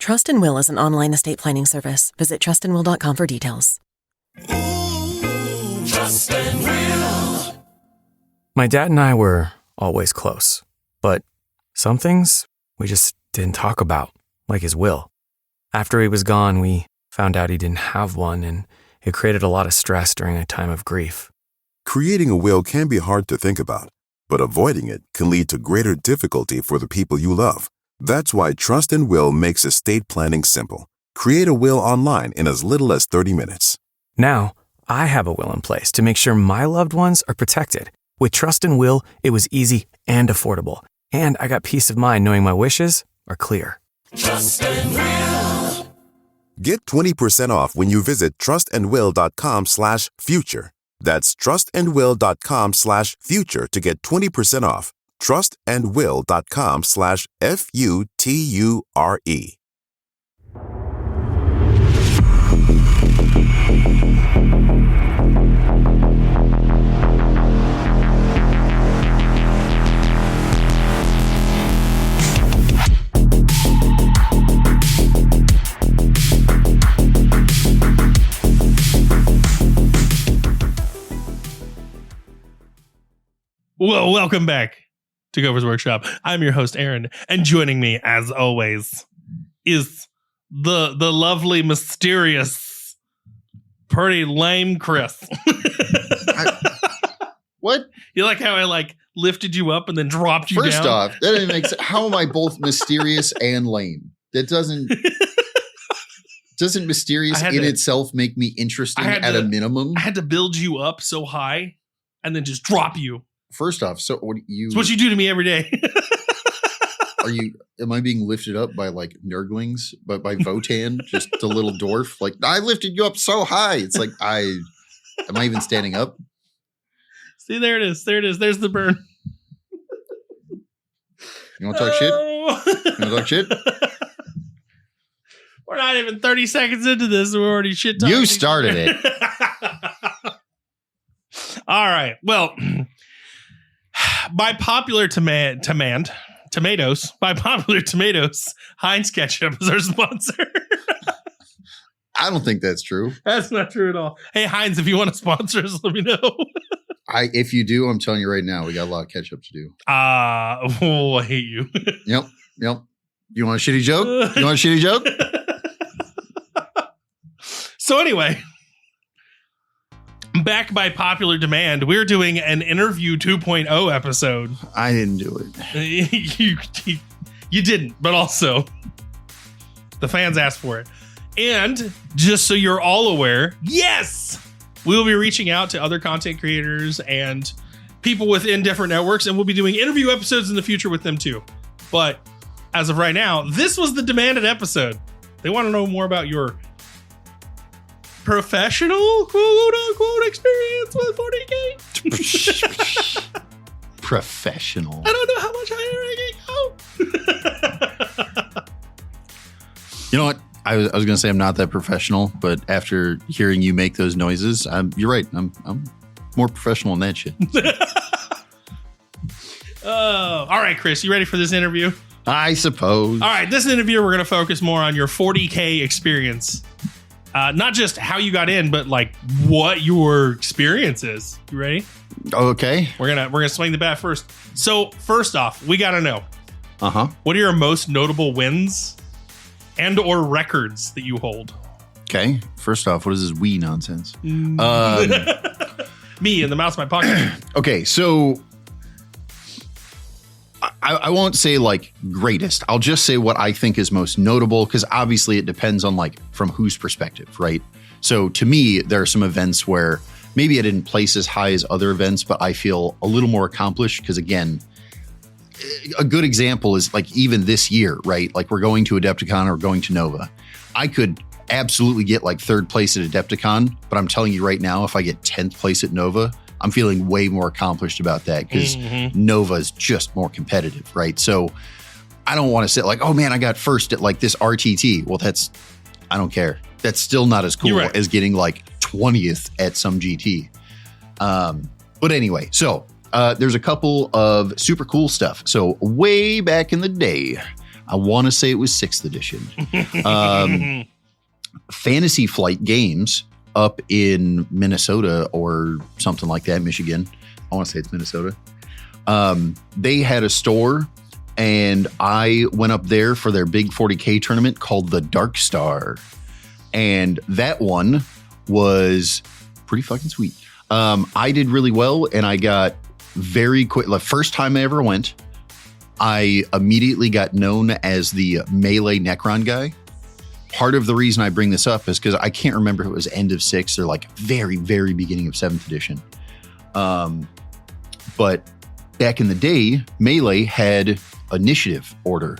Trust and Will is an online estate planning service. Visit trustandwill.com for details. Ooh, Trust and Will. My dad and I were always close, but some things we just didn't talk about, like his will. After he was gone, we found out he didn't have one, and it created a lot of stress during a time of grief. Creating a will can be hard to think about, but avoiding it can lead to greater difficulty for the people you love. That's why Trust and Will makes estate planning simple. Create a will online in as little as 30 minutes. Now, I have a will in place to make sure my loved ones are protected. With Trust and Will, it was easy and affordable, and I got peace of mind knowing my wishes are clear. Trust and Will. Get 20% off when you visit trustandwill.com/future. That's trustandwill.com/future to get 20% off. trustandwill.com/FUTURE. Well, welcome back to Gopher's Workshop. I'm your host, Aaron, and joining me, as always, is the lovely, mysterious, pretty lame Chris. What? You like how I lifted you up and then dropped you First down? off, that doesn't make sense. How am I both mysterious and lame? That doesn't mysterious in itself make me interesting at a minimum? I had to build you up so high and then just drop you. First off, so what It's what you do to me every day. am I being lifted up by like Nurglings, but by Votan, just a little dwarf? Like, I lifted you up so high. It's like, am I even standing up? See, there it is. There's the burn. You want to talk shit? You want to talk shit? We're not even 30 seconds into this. We're already shit talking. You started it. All right. Well, by popular tomatoes, Heinz ketchup is our sponsor. I don't think that's true. That's not true at all. Hey, Heinz, if you want to sponsor us, let me know. If you do, I'm telling you right now, we got a lot of catch up to do. I hate you. Yep. You want a shitty joke? So anyway, back by popular demand, we're doing an interview 2.0 episode. I didn't do it. You didn't, but also the fans asked for it. And just so you're all aware, yes, we will be reaching out to other content creators and people within different networks, and we'll be doing interview episodes in the future with them too. But as of right now, this was the demanded episode. They want to know more about your professional, quote unquote, experience with 40K. Professional. I don't know how much higher I can go. You know what? I was going to say I'm not that professional, but after hearing you make those noises, you're right. I'm more professional than that shit. All right, Chris, you ready for this interview? I suppose. All right, this interview, we're going to focus more on your 40K experience. Not just how you got in, but like what your experience is. You ready? Okay. We're gonna swing the bat first. So first off, we got to know. What are your most notable wins and or records that you hold? Okay. First off, what is this wee nonsense? Me and the mouse in my pocket. Okay, so I won't say like greatest. I'll just say what I think is most notable, because obviously it depends on like from whose perspective, right? So to me, there are some events where maybe I didn't place as high as other events, but I feel a little more accomplished because, again, a good example is like even this year, right? Like we're going to Adepticon or going to Nova. I could absolutely get like third place at Adepticon, but I'm telling you right now, if I get 10th place at Nova, I'm feeling way more accomplished about that because Nova is just more competitive, right? So I don't want to say like, oh man, I got first at like this RTT. Well, I don't care. That's still not as cool as getting like 20th at some GT. But anyway, so there's a couple of super cool stuff. So way back in the day, I want to say it was 6th edition. Fantasy Flight Games up in Minnesota or something like that, Michigan. I want to say it's Minnesota. They had a store, and I went up there for their big 40K tournament called the Dark Star. And that one was pretty fucking sweet. I did really well, and I got very quick. The first time I ever went, I immediately got known as the melee Necron guy. Part of the reason I bring this up is because I can't remember if it was end of 6th or like very, very beginning of 7th edition. But back in the day, melee had initiative order.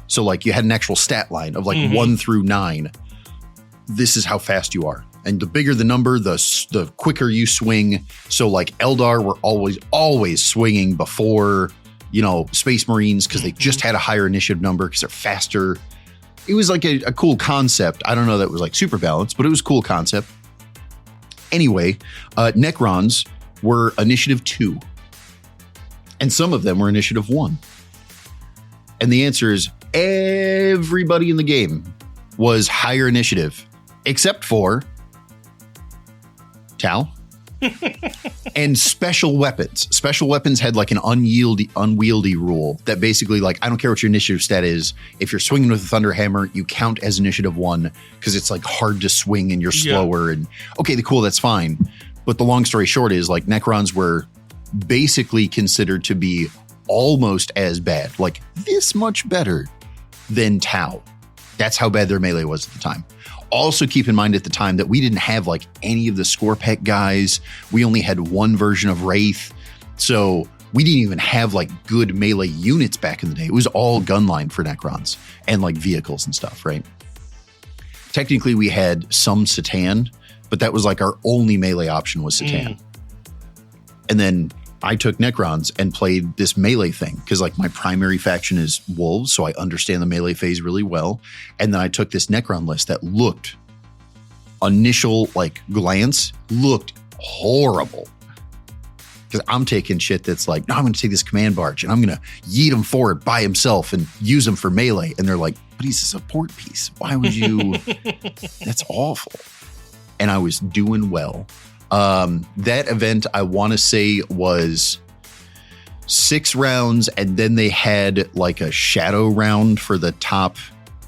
So like you had an actual stat line of like 1 through 9. This is how fast you are. And the bigger the number, the quicker you swing. So like Eldar were always swinging before, Space Marines because they just had a higher initiative number because they're faster. It was like a cool concept. I don't know that it was like super balanced, but it was a cool concept. Anyway, Necrons were initiative 2. And some of them were initiative 1. And the answer is everybody in the game was higher initiative, except for Tal and special weapons. Special weapons had like an unwieldy rule that basically like, I don't care what your initiative stat is. If you're swinging with a thunder hammer, you count as initiative 1 because it's like hard to swing and you're slower. And okay, cool, that's fine. But the long story short is like Necrons were basically considered to be almost as bad, like this much better than Tau. That's how bad their melee was at the time. Also keep in mind at the time that we didn't have like any of the Scorpec guys. We only had one version of Wraith. So we didn't even have like good melee units back in the day. It was all gunline for Necrons and like vehicles and stuff, right? Technically we had some Satan, but that was like our only melee option was Satan. And then I took Necrons and played this melee thing because like my primary faction is wolves, so I understand the melee phase really well. And then I took this Necron list that looked, initial like glance, looked horrible. Because I'm taking shit that's like, no, I'm going to take this command barge and I'm going to yeet him forward by himself and use him for melee. And they're like, but he's a support piece. Why would you? That's awful. And I was doing well. That event, I want to say, was 6 rounds, and then they had like a shadow round for the top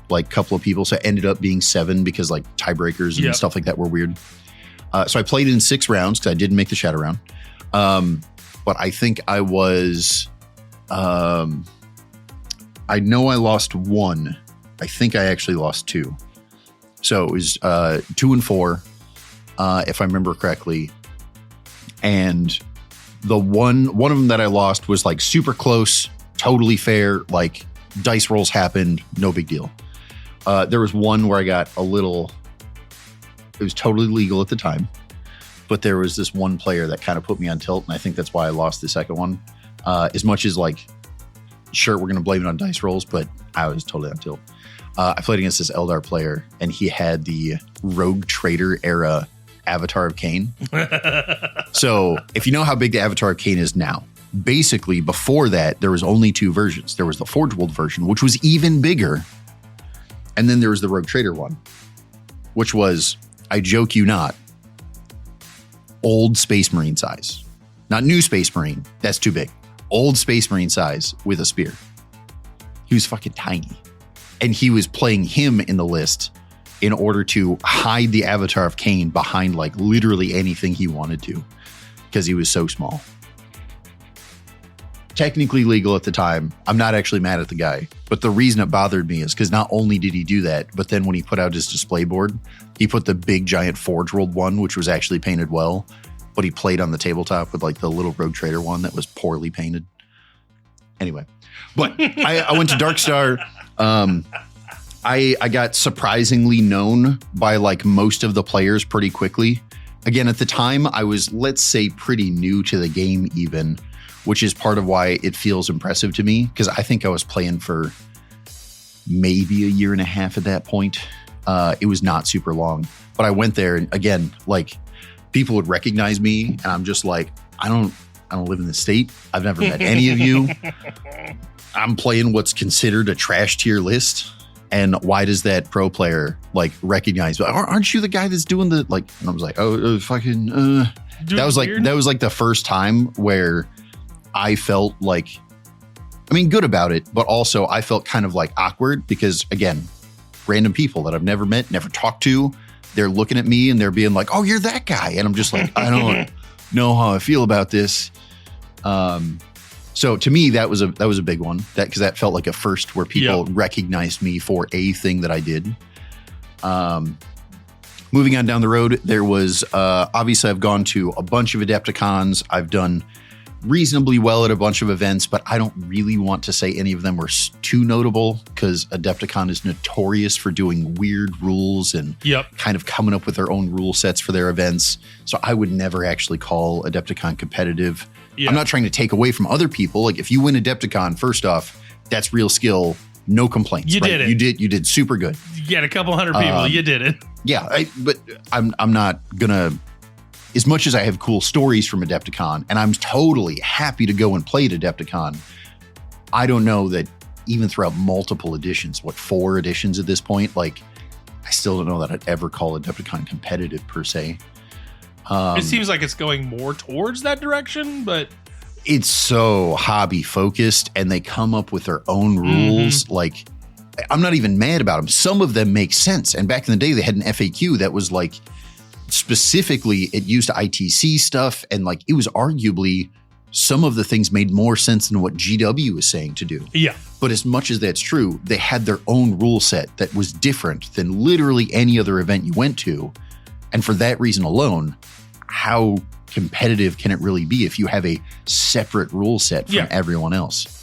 like couple of people. So it ended up being 7 because like tiebreakers and stuff like that were weird. So I played in 6 rounds because I didn't make the shadow round. But I think I was, I know I lost 1. I think I actually lost 2. So it was 2 and 4. If I remember correctly. And the one of them that I lost was like super close, totally fair, like dice rolls happened, no big deal. There was one where I got a little, it was totally legal at the time, but there was this one player that kind of put me on tilt, and I think that's why I lost the second one. As much as like, sure, we're going to blame it on dice rolls, but I was totally on tilt. I played against this Eldar player, and he had the Rogue Trader era Avatar of Cain. So if you know how big the Avatar of Cain is now, basically before that, there was only 2 versions. There was the Forge World version, which was even bigger. And then there was the Rogue Trader one, which was, I joke you not, old Space Marine size. Not new Space Marine. That's too big. Old Space Marine size with a spear. He was fucking tiny. And he was playing him in the list in order to hide the Avatar of Cain behind like literally anything he wanted to, because he was so small. Technically legal at the time. I'm not actually mad at the guy, but the reason it bothered me is because not only did he do that, but then when he put out his display board, he put the big giant Forge World one, which was actually painted well, but he played on the tabletop with like the little Rogue Trader one that was poorly painted. Anyway, but I went to Dark Star. I got surprisingly known by like most of the players pretty quickly. Again, at the time, I was, let's say, pretty new to the game even, which is part of why it feels impressive to me, because I think I was playing for maybe a year and a half at that point. It was not super long, but I went there and again, like people would recognize me and I'm just like, I don't live in the state. I've never met any of you. I'm playing what's considered a trash tier list. And why does that pro player like recognize? Aren't you the guy that's doing the like? And I was like, fucking. That was like the first time where I felt like, I mean, good about it, but also I felt kind of like awkward because again, random people that I've never met, never talked to, they're looking at me and they're being like, "Oh, you're that guy," and I'm just like, I don't know how I feel about this. So to me, that was a big one because that felt like a first where people recognized me for a thing that I did. Moving on down the road, there was obviously I've gone to a bunch of Adepticons. I've done reasonably well at a bunch of events, but I don't really want to say any of them were too notable because Adepticon is notorious for doing weird rules and kind of coming up with their own rule sets for their events. So I would never actually call Adepticon competitive. I'm not trying to take away from other people. Like if you win Adepticon, first off, that's real skill. No complaints. You did it. You did super good. You had a couple hundred people. You did it. Yeah, but I'm not gonna. As much as I have cool stories from Adepticon, and I'm totally happy to go and play at Adepticon, I don't know that even throughout multiple editions, 4 editions at this point, like I still don't know that I'd ever call Adepticon competitive per se. It seems like it's going more towards that direction, but it's so hobby focused and they come up with their own rules. Like I'm not even mad about them. Some of them make sense. And back in the day, they had an FAQ that was like, specifically it used ITC stuff. And like, it was arguably some of the things made more sense than what GW was saying to do. Yeah. But as much as that's true, they had their own rule set that was different than literally any other event you went to. And for that reason alone, how competitive can it really be if you have a separate rule set from everyone else?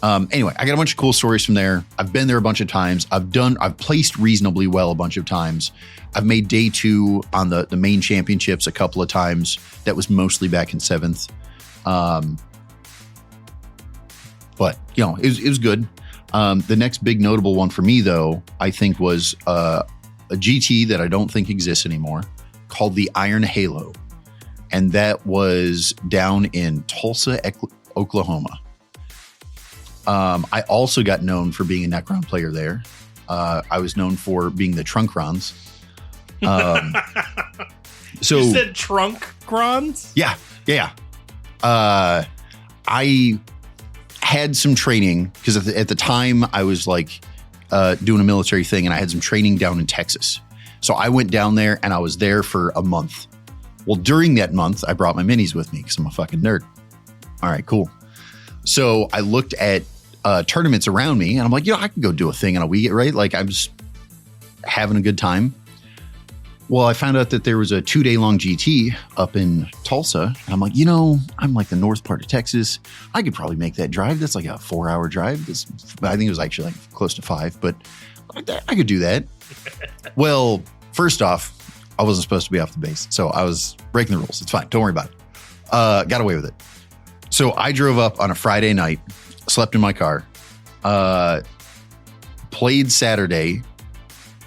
Anyway, I got a bunch of cool stories from there. I've been there a bunch of times. I've placed reasonably well a bunch of times. I've made day 2 on the main championships a couple of times. That was mostly back in 7th. But you know, it was good. The next big notable one for me though, I think was a GT that I don't think exists anymore, called the Iron Halo. And that was down in Tulsa, Oklahoma. I also got known for being a Necron player there. I was known for being the Trunkrons. So you said Trunkrons? Yeah. I had some training because at the time I was like doing a military thing and I had some training down in Texas. So I went down there and I was there for a month. Well, during that month, I brought my minis with me because I'm a fucking nerd. All right, cool. So I looked at tournaments around me and I'm like, I can go do a thing on a weekend, right? Like I'm just having a good time. Well, I found out that there was a 2-day long GT up in Tulsa. And I'm like, I'm like the north part of Texas. I could probably make that drive. That's like a 4-hour drive. I think it was actually like close to 5, but I could do that. Well, first off, I wasn't supposed to be off the base. So I was breaking the rules. It's fine. Don't worry about it. Got away with it. So I drove up on a Friday night, slept in my car, played Saturday,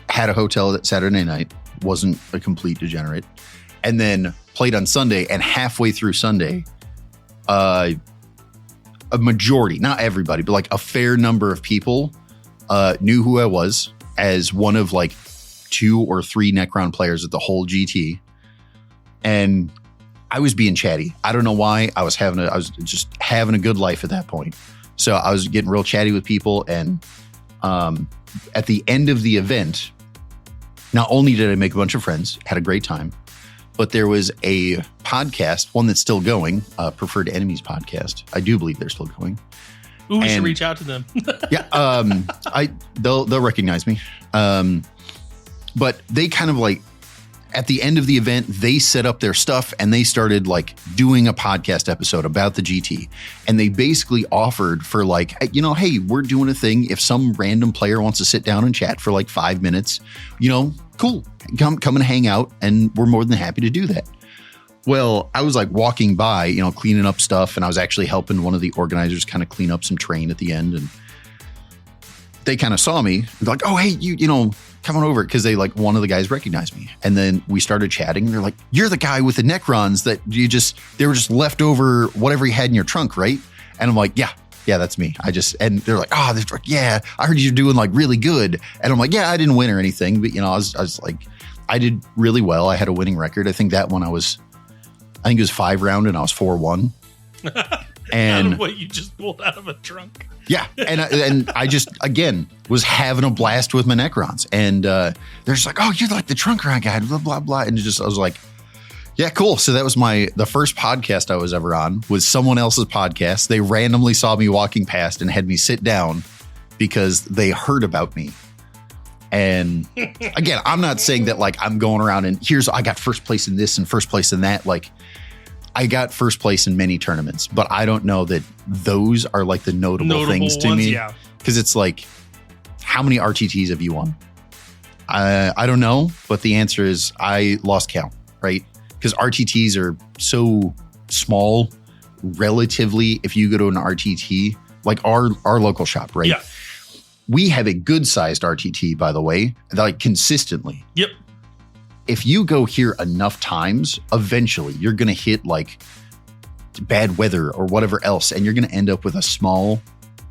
had a hotel that Saturday night, wasn't a complete degenerate, and then played on Sunday. And halfway through Sunday, a majority, not everybody, but like a fair number of people knew who I was as one of like 2 or 3 Necron players at the whole GT. And I was being chatty. I don't know why. I was just having a good life at that point. So I was getting real chatty with people. And at the end of the event, not only did I make a bunch of friends, had a great time, but there was a podcast, one that's still going, Preferred Enemies podcast. I do believe they're still going. Ooh, we should reach out to them. Yeah, they'll recognize me. But they kind of like, at the end of the event, they set up their stuff and they started like doing a podcast episode about the GT. And they basically offered for like, hey, we're doing a thing. If some random player wants to sit down and chat for like 5 minutes, cool, come and hang out. And we're more than happy to do that. Well, I was like walking by, cleaning up stuff. And I was actually helping one of the organizers kind of clean up some terrain at the end. And they kind of saw me. They're like, oh, hey, come on over, because they like one of the guys recognized me. And then we started chatting. And they're like, you're the guy with the Necrons that they were just left over whatever you had in your trunk, right? And I'm like, yeah. Yeah, that's me. And they're like, oh, yeah, I heard you're doing like really good. And I'm like, yeah, I didn't win or anything. But, I was like, I did really well. I had a winning record. I think that one I think it was 5 round and I was 4-1. And out of what you just pulled out of a trunk. Yeah. And I just, again, was having a blast with my Necrons. And they're just like, oh, you're like the trunk round guy, blah, blah, blah. And I was like, yeah, cool. So that was the first podcast I was ever on was someone else's podcast. They randomly saw me walking past and had me sit down because they heard about me. And again, I'm not saying that like I'm going around and I got first place in this and first place in that. Like I got first place in many tournaments, but I don't know that those are like the notable things to me. Yeah. Cause it's like, how many RTTs have you won? I don't know, but the answer is I lost count, right? Because RTTs are so small relatively. If you go to an RTT, like our local shop, right? Yeah. We have a good sized RTT, by the way, like consistently. Yep. If you go here enough times, eventually you're going to hit like bad weather or whatever else. And you're going to end up with a small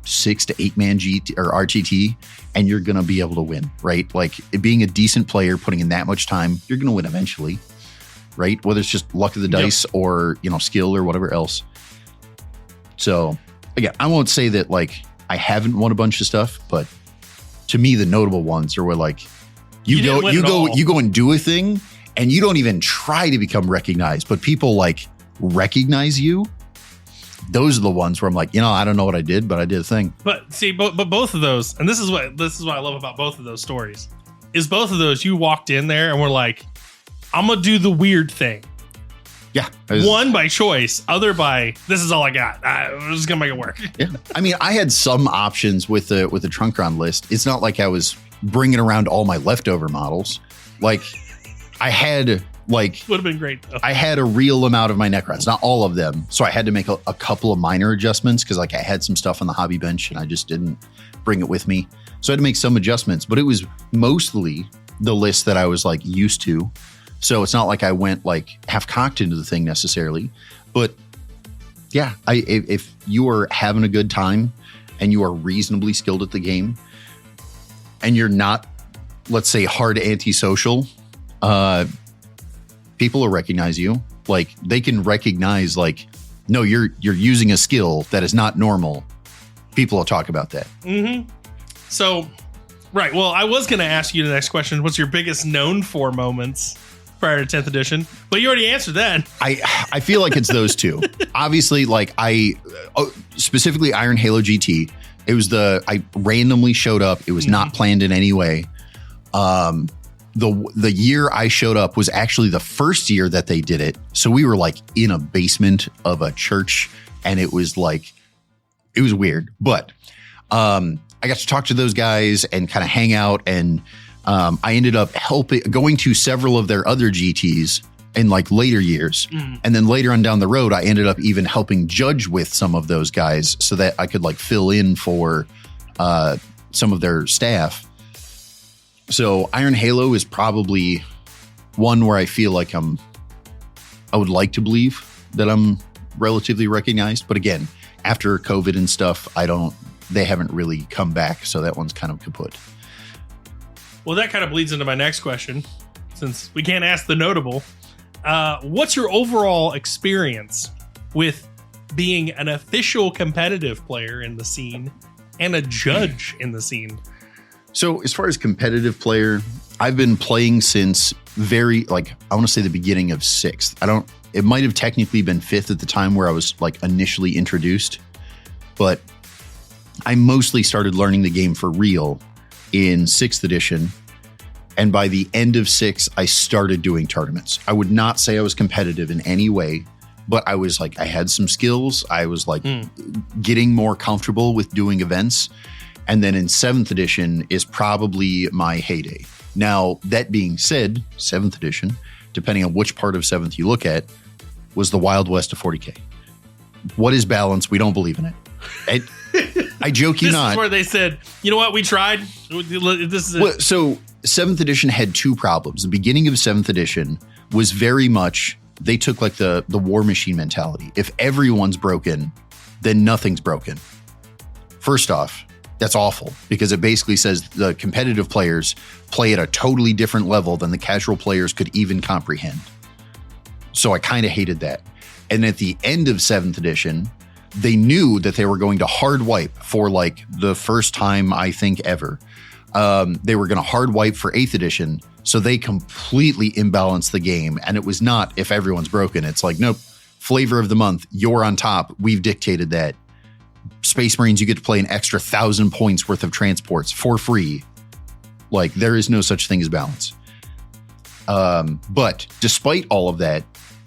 6 to 8 man GT or RTT, and you're going to be able to win, right? Like being a decent player, putting in that much time, you're going to win eventually. Right? Whether it's just luck of the dice or, skill or whatever else. So again, I won't say that like I haven't won a bunch of stuff, but to me, the notable ones are where like you go and do a thing and you don't even try to become recognized, but people like recognize you. Those are the ones where I'm like, I don't know what I did, but I did a thing. But see, but both of those, and this is what I love about both of those stories, is both of those you walked in there and were like, I'm going to do the weird thing. Yeah. One by choice, other by, this is all I got. I'm just going to make it work. Yeah. I mean, I had some options with the Trunkron list. It's not like I was bringing around all my leftover models. Like I had like, would have been great though. I had a real amount of my Necrons, not all of them. So I had to make a couple of minor adjustments because like I had some stuff on the hobby bench and I just didn't bring it with me. So I had to make some adjustments, but it was mostly the list that I was like used to. So it's not like I went like half cocked into the thing necessarily, but yeah, if you are having a good time and you are reasonably skilled at the game and you're not, let's say, hard antisocial, people will recognize you. Like they can recognize like, no, you're using a skill that is not normal. People will talk about that. Mm-hmm. So, right. Well, I was going to ask you the next question. What's your biggest known for moments prior to 10th edition? But you already answered that. I feel like it's those two. Obviously, like specifically Iron Halo GT. It was I randomly showed up. It was not planned in any way. The year I showed up was actually the first year that they did it. So we were like in a basement of a church and it was weird, but I got to talk to those guys and kind of hang out, and I ended up going to several of their other GTs in like later years. And then later on down the road, I ended up even helping judge with some of those guys so that I could like fill in for some of their staff. So Iron Halo is probably one where I feel like I would like to believe that I'm relatively recognized. But again, after COVID and stuff, they haven't really come back. So that one's kind of kaput. Well, that kind of bleeds into my next question, since we can't ask the notable. What's your overall experience with being an official competitive player in the scene and a judge in the scene? So as far as competitive player, I've been playing since I want to say the beginning of 6th. It might have technically been 5th at the time where I was like initially introduced, but I mostly started learning the game for real in 6th edition. And by the end of 6, I started doing tournaments. I would not say I was competitive in any way, but I was like, I had some skills. I was like getting more comfortable with doing events. And then in 7th edition is probably my heyday. Now, that being said, 7th edition, depending on which part of 7th you look at, was the Wild West of 40K. What is balance? We don't believe in it. I joke you not. This is where they said, you know what, we tried. This is it. Well, so 7th edition had two problems. The beginning of 7th edition was very much, they took like the war machine mentality. If everyone's broken, then nothing's broken. First off, that's awful because it basically says the competitive players play at a totally different level than the casual players could even comprehend. So I kind of hated that. And at the end of 7th edition, they knew that they were going to hard wipe for like the first time, I think, ever. They were going to hard wipe for 8th edition. So they completely imbalanced the game. And it was not if everyone's broken. It's like, nope, flavor of the month, you're on top. We've dictated that. Space Marines, you get to play an extra 1,000 points worth of transports for free. Like, there is no such thing as balance. But despite all of that,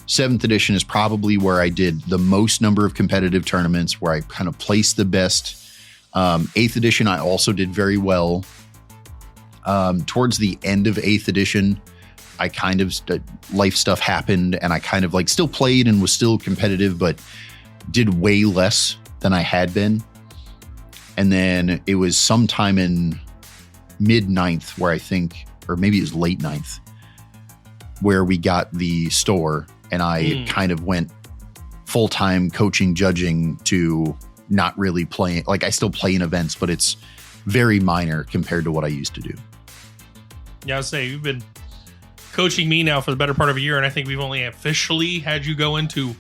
7th edition is probably where I did the most number of competitive tournaments, where I kind of placed the best. 8th edition, I also did very well. Towards the end of 8th edition, I kind of, life stuff happened, and I kind of like still played and was still competitive, but did way less than I had been. And then it was sometime in mid 9th where I think, or maybe it was late 9th, where we got the store, and I kind of went full-time coaching, judging to not really playing. Like, I still play in events, but it's very minor compared to what I used to do. Yeah, I would say you've been coaching me now for the better part of a year, and I think we've only officially had you go into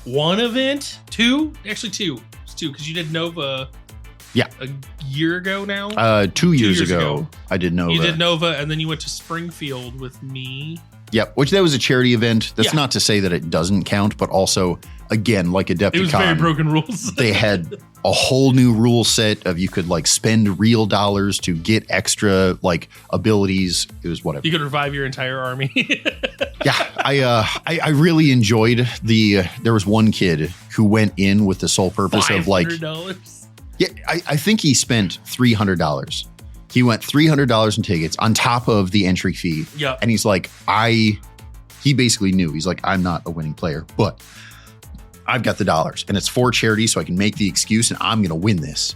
one event, two, actually two. It's two, because you did Nova. Yeah, a year ago now. 2 years ago, I did Nova. You did Nova, and then you went to Springfield with me. Yep, which that was a charity event. That's not to say that it doesn't count, but also, again, like Adepticon, it was very broken rules. They had a whole new rule set of you could like spend real dollars to get extra like abilities. It was whatever. You could revive your entire army. Yeah, I really enjoyed there was one kid who went in with the sole purpose of like $500. Yeah, I think he spent $300. He went $300 in tickets on top of the entry fee. Yeah. And he's like, he basically knew. He's like, I'm not a winning player, but I've got the dollars and it's for charity, so I can make the excuse and I'm going to win this.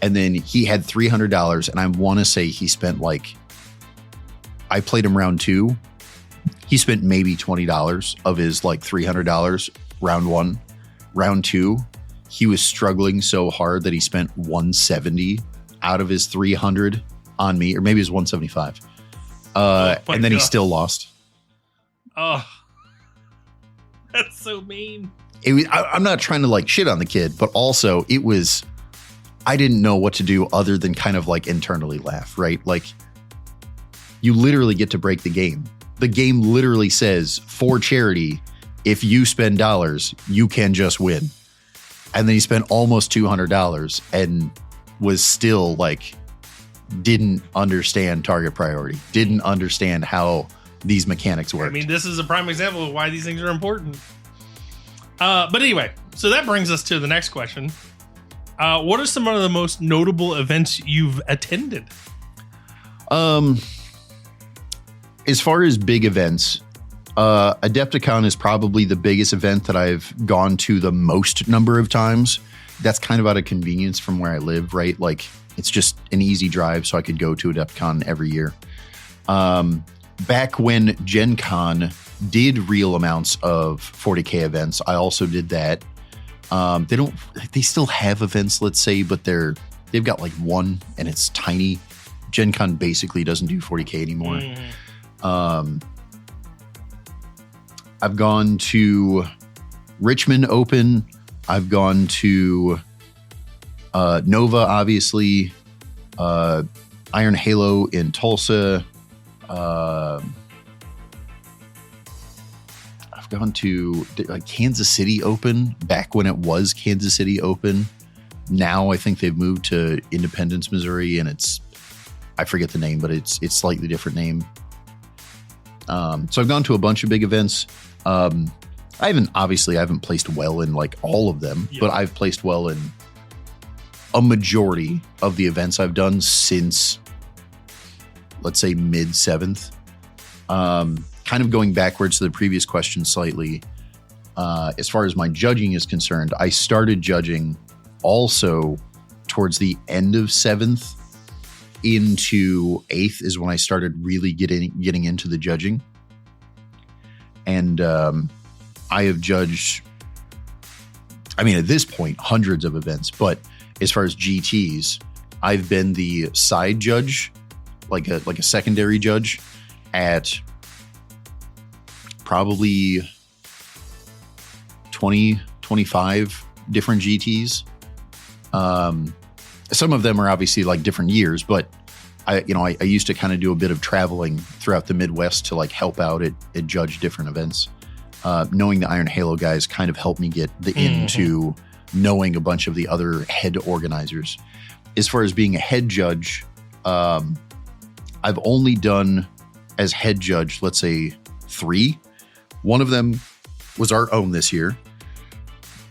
And then he had $300, and I want to say he spent like, I played him round 2. He spent maybe $20 of his like $300 round 1. Round 2, he was struggling so hard that he spent $170 out of his $300 on me, or maybe it was $175. And then he still lost. Oh, that's so mean. I'm not trying to like shit on the kid, but also it was, I didn't know what to do other than kind of like internally laugh, right? Like, you literally get to break the game. The game literally says, for charity, if you spend dollars, you can just win. And then he spent almost $200 and was still like, didn't understand target priority, didn't understand how these mechanics work. I mean, this is a prime example of why these things are important. But anyway, so that brings us to the next question. What are some of the most notable events you've attended? As far as big events, Adepticon is probably the biggest event that I've gone to the most number of times. That's kind of out of convenience from where I live, right? Like, it's just an easy drive, so I could go to Adepticon every year. Back when Gen Con did real amounts of 40K events, I also did that. They still have events, let's say, but they've got like one and it's tiny. Gen Con basically doesn't do 40K anymore. I've gone to Richmond Open. I've gone to Nova, obviously. Iron Halo in Tulsa. I've gone to Kansas City Open back when it was Kansas City Open. Now I think they've moved to Independence, Missouri, and I forget the name, but it's slightly different name. So I've gone to a bunch of big events. I haven't placed well in like all of them, but I've placed well in a majority of the events I've done since, let's say, mid 7th. Kind of going backwards to the previous question slightly. As far as my judging is concerned, I started judging also towards the end of 7th into 8th is when I started really getting into the judging. And I have judged, I mean, at this point, hundreds of events, but as far as GTs, I've been the side judge, like a secondary judge at probably 20, 25 different GTs. Some of them are obviously like different years, but I used to kind of do a bit of traveling throughout the Midwest to like help out at judge different events. Knowing the Iron Halo guys kind of helped me get the into knowing a bunch of the other head organizers. As far as being a head judge, I've only done as head judge, let's say 3. One of them was our own this year.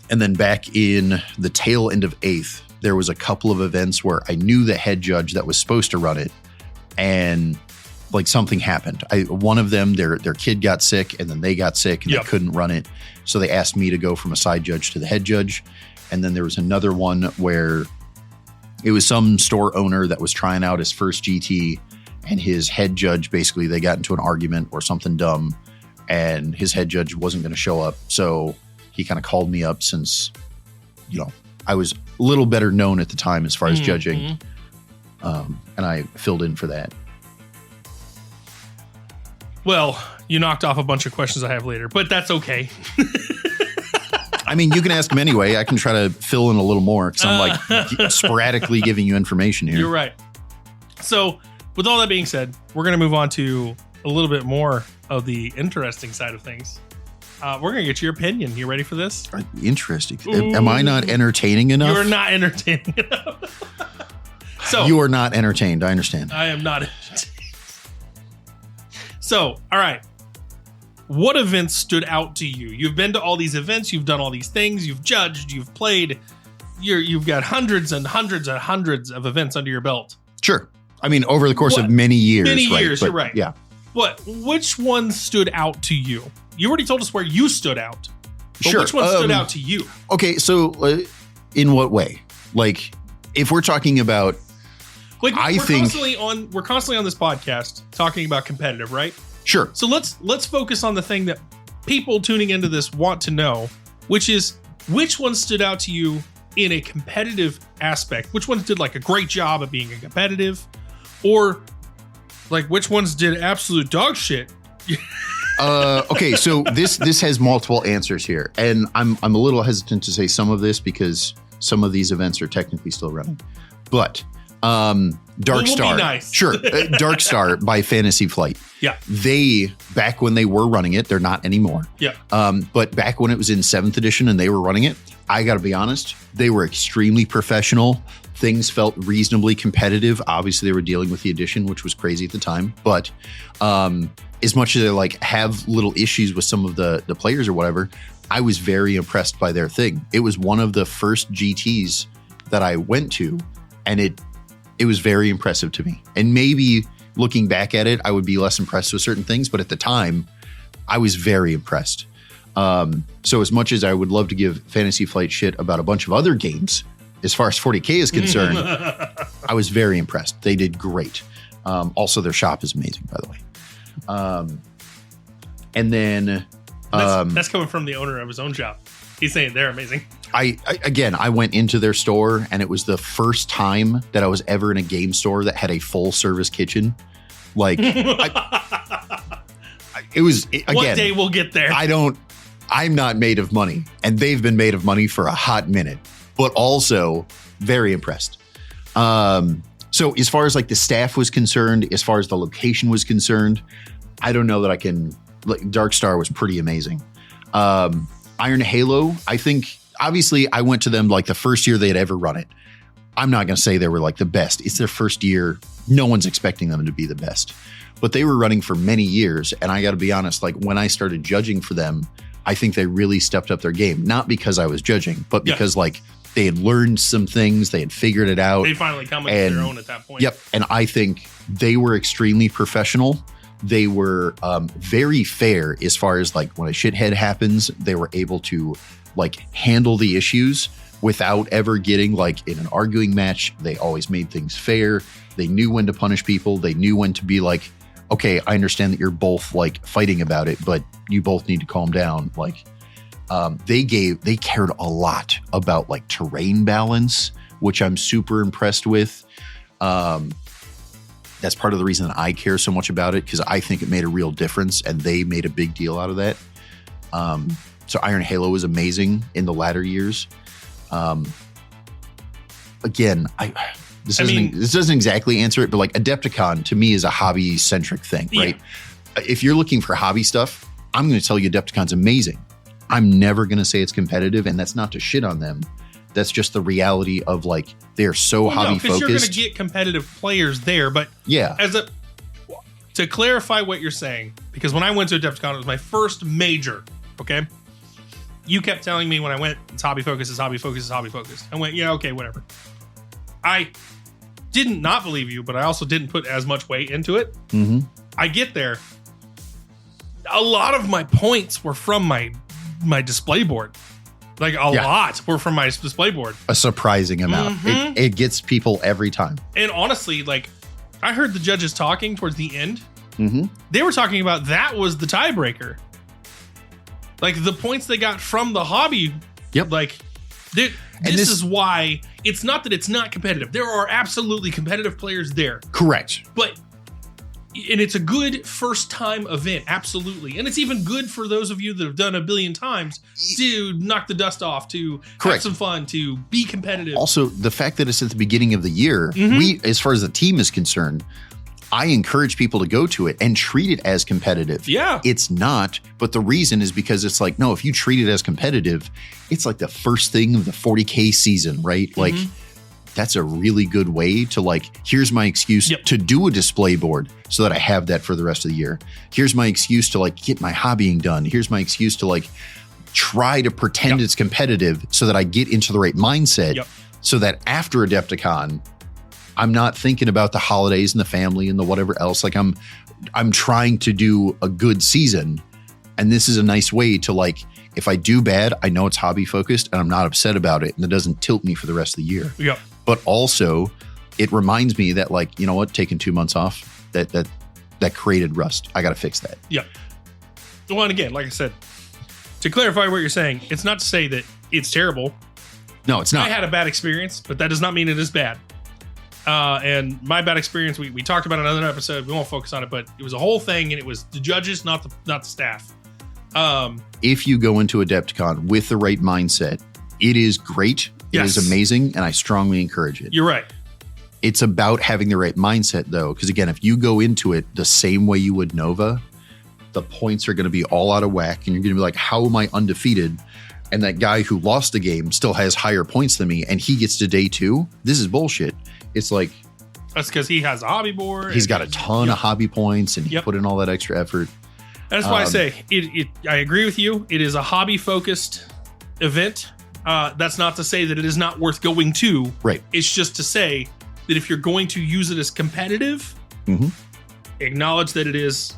And then back in the tail end of 8th, there was a couple of events where I knew the head judge that was supposed to run it, and like something happened. One of them, their kid got sick, and then they got sick and they couldn't run it. So they asked me to go from a side judge to the head judge. And then there was another one where it was some store owner that was trying out his first GT, and his head judge, basically they got into an argument or something dumb, and his head judge wasn't going to show up. So he kind of called me up since, I was a little better known at the time as far as judging. And I filled in for that. Well, you knocked off a bunch of questions I have later, but that's okay. I mean, you can ask them anyway. I can try to fill in a little more because I'm like sporadically giving you information here. You're right. So with all that being said, we're going to move on to a little bit more of the interesting side of things. We're going to get your opinion. You ready for this? Interesting. Am I not entertaining enough? You're not entertaining enough. So you are not entertained. I understand. I am not entertained. So, all right. What events stood out to you? You've been to all these events. You've done all these things. You've judged. You've played. You've got hundreds and hundreds and hundreds of events under your belt. Sure. I mean, over the course of many years. Many years, you're right. Yeah. Which one stood out to you? You already told us where you stood out. But Sure. Which one stood out to you? Okay, so in what way? Like, if we're talking about, Like I we're think we're constantly on this podcast talking about competitive, right? Sure. So let's focus on the thing that people tuning into this want to know, which is which one stood out to you in a competitive aspect? Which ones did like a great job of being a competitive, or like which ones did absolute dog shit? Okay, so this has multiple answers here, and I'm a little hesitant to say some of this because some of these events are technically still running, but Dark Star, be nice. Sure, Dark Star by Fantasy Flight. Yeah, they back when they were running it, they're not anymore. Yeah, but back when it was in 7th edition and they were running it, I got to be honest, they were extremely professional. Things felt reasonably competitive. Obviously, they were dealing with the edition, which was crazy at the time, but as much as they like have little issues with some of the players or whatever, I was very impressed by their thing. It was one of the first GTs that I went to, and it was very impressive to me. And maybe looking back at it, I would be less impressed with certain things, but at the time, I was very impressed. So as much as I would love to give Fantasy Flight shit about a bunch of other games, as far as 40K is concerned, I was very impressed. They did great. Also, their shop is amazing, by the way. And then that's coming from the owner of his own shop. He's saying they're amazing. I went into their store, and it was the first time that I was ever in a game store that had a full service kitchen. Like, it was again. One day we'll get there. I'm not made of money, and they've been made of money for a hot minute, but also very impressed. So as far as like the staff was concerned, as far as the location was concerned, I don't know that I can. Like, Dark Star was pretty amazing. Iron Halo, I think, obviously I went to them like the first year they had ever run it. I'm not going to say they were like the best. It's their first year. No one's expecting them to be the best, but they were running for many years. And I got to be honest, like when I started judging for them, I think they really stepped up their game, not because I was judging, but because like they had learned some things, they had figured it out. They finally come into their own at that point. Yep. And I think they were extremely professional. They were very fair as far as like when a shithead happens, they were able to like handle the issues without ever getting like in an arguing match. They always made things fair. They knew when to punish people. They knew when to be like, okay, I understand that you're both like fighting about it, but you both need to calm down. Like they cared a lot about like terrain balance, which I'm super impressed with. That's part of the reason that I care so much about it, because I think it made a real difference and they made a big deal out of that. So Iron Halo was amazing in the latter years. Again, this doesn't exactly answer it, but like Adepticon to me is a hobby centric thing, right? Yeah. If you're looking for hobby stuff, I'm going to tell you Adepticon's amazing. I'm never going to say it's competitive, and that's not to shit on them. That's just the reality of like they're so hobby focused. You're going to get competitive players there, but yeah, to clarify what you're saying, because when I went to Adepticon, it was my first major. Okay, you kept telling me when I went, it's hobby focused, it's hobby focused, it's hobby focused. I went, yeah, okay, whatever. I didn't not believe you, but I also didn't put as much weight into it. Mm-hmm. I get there. A lot of my points were from my display board. Like a lot were from my display board. A surprising amount. Mm-hmm. It gets people every time. And honestly, like I heard the judges talking towards the end. Mm-hmm. They were talking about that was the tiebreaker. Like the points they got from the hobby. Yep. Like this is why it's not that it's not competitive. There are absolutely competitive players there. Correct. And it's a good first time event. Absolutely. And it's even good for those of you that have done a billion times to knock the dust off, to have some fun, to be competitive. Also, the fact that it's at the beginning of the year, we, as far as the team is concerned, I encourage people to go to it and treat it as competitive. Yeah. It's not, but the reason is because it's like, no, if you treat it as competitive, it's like the first thing of the 40K season, right? Like, that's a really good way to like, here's my excuse to do a display board so that I have that for the rest of the year. Here's my excuse to like get my hobbying done. Here's my excuse to like try to pretend it's competitive so that I get into the right mindset so that after Adepticon, I'm not thinking about the holidays and the family and the whatever else. Like I'm trying to do a good season. And this is a nice way to like, if I do bad, I know it's hobby focused and I'm not upset about it. And it doesn't tilt me for the rest of the year. Yeah. But also it reminds me that like, you know what, taking 2 months off, that created rust. I got to fix that. Yeah. Well, and again, like I said, to clarify what you're saying, it's not to say that it's terrible. No, it's not. I had a bad experience, but that does not mean it is bad. And my bad experience, we talked about in another episode. We won't focus on it, but it was a whole thing, and it was the judges, not the staff. If you go into Adepticon with the right mindset, it is great. It is amazing, and I strongly encourage it. You're right. It's about having the right mindset, though, because again, if you go into it the same way you would Nova, the points are going to be all out of whack, and you're going to be like, how am I undefeated? And that guy who lost the game still has higher points than me, and he gets to day 2. This is bullshit. It's like... That's because he has a hobby board. He's got a ton of hobby points, and he put in all that extra effort. That's why I say, I agree with you. It is a hobby-focused event. That's not to say that it is not worth going to. Right. It's just to say that if you're going to use it as competitive, acknowledge that it is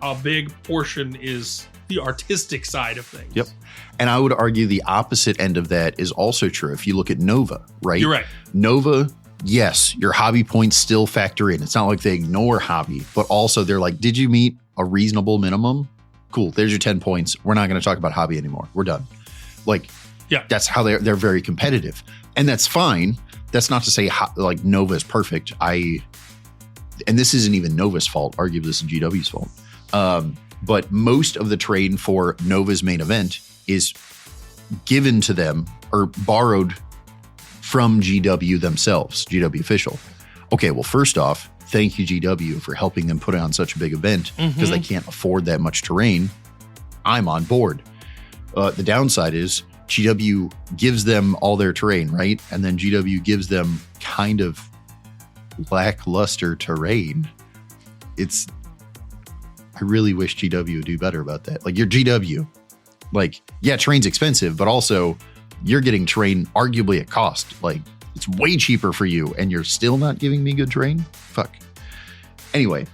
a big portion is the artistic side of things. Yep. And I would argue the opposite end of that is also true. If you look at Nova, right? You're right. Nova, yes, your hobby points still factor in. It's not like they ignore hobby, but also they're like, did you meet a reasonable minimum? Cool. There's your 10 points. We're not going to talk about hobby anymore. We're done. Like, that's how they're very competitive. And that's fine. That's not to say like Nova is perfect. And this isn't even Nova's fault. Arguably, this is GW's fault. But most of the terrain for Nova's main event is given to them or borrowed from GW themselves, GW official. Okay, well, first off, thank you, GW, for helping them put on such a big event because they can't afford that much terrain. I'm on board. The downside is GW gives them all their terrain, right? And then GW gives them kind of lackluster terrain. I really wish GW would do better about that. Like, you're GW. Like, yeah, terrain's expensive, but also you're getting terrain arguably at cost. Like, it's way cheaper for you, and you're still not giving me good terrain? Fuck. Anyway,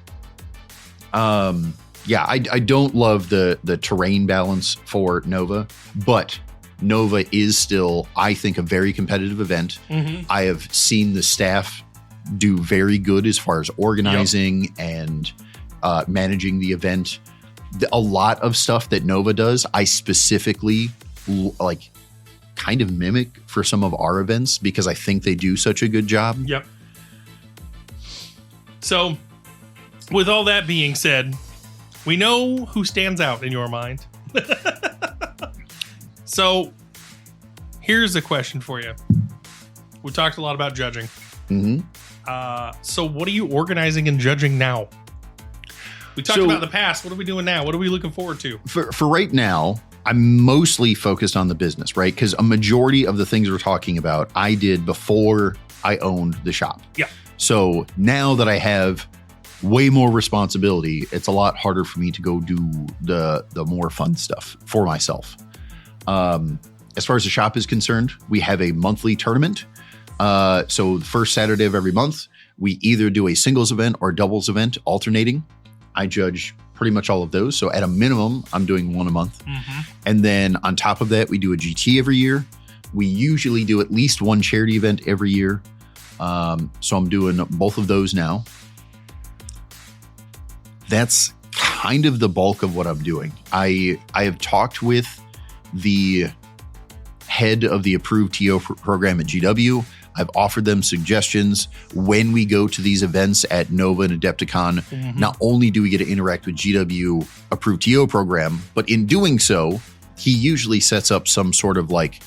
yeah, I don't love the terrain balance for Nova, but Nova is still, I think, a very competitive event. I have seen the staff do very good as far as organizing and managing the event. A lot of stuff that Nova does, I specifically kind of mimic for some of our events because I think they do such a good job. Yep. So, with all that being said, we know who stands out in your mind. So, here's a question for you. We talked a lot about judging. So, what are you organizing and judging now? We talked about the past. What are we doing now? What are we looking forward to? For right now, I'm mostly focused on the business, right? Because a majority of the things we're talking about, I did before I owned the shop. Yeah. So now that I have way more responsibility, it's a lot harder for me to go do the more fun stuff for myself. As far as the shop is concerned, we have a monthly tournament. So the first Saturday of every month, we either do a singles event or doubles event alternating. I judge pretty much all of those. So at a minimum, I'm doing one a month. And then on top of that, we do a GT every year. We usually do at least one charity event every year. So I'm doing both of those now. That's kind of the bulk of what I'm doing. I have talked with the head of the approved TO program at GW. I've offered them suggestions when we go to these events at Nova and Adepticon. Not only do we get to interact with GW approved TO program, but in doing so, he usually sets up some sort of like,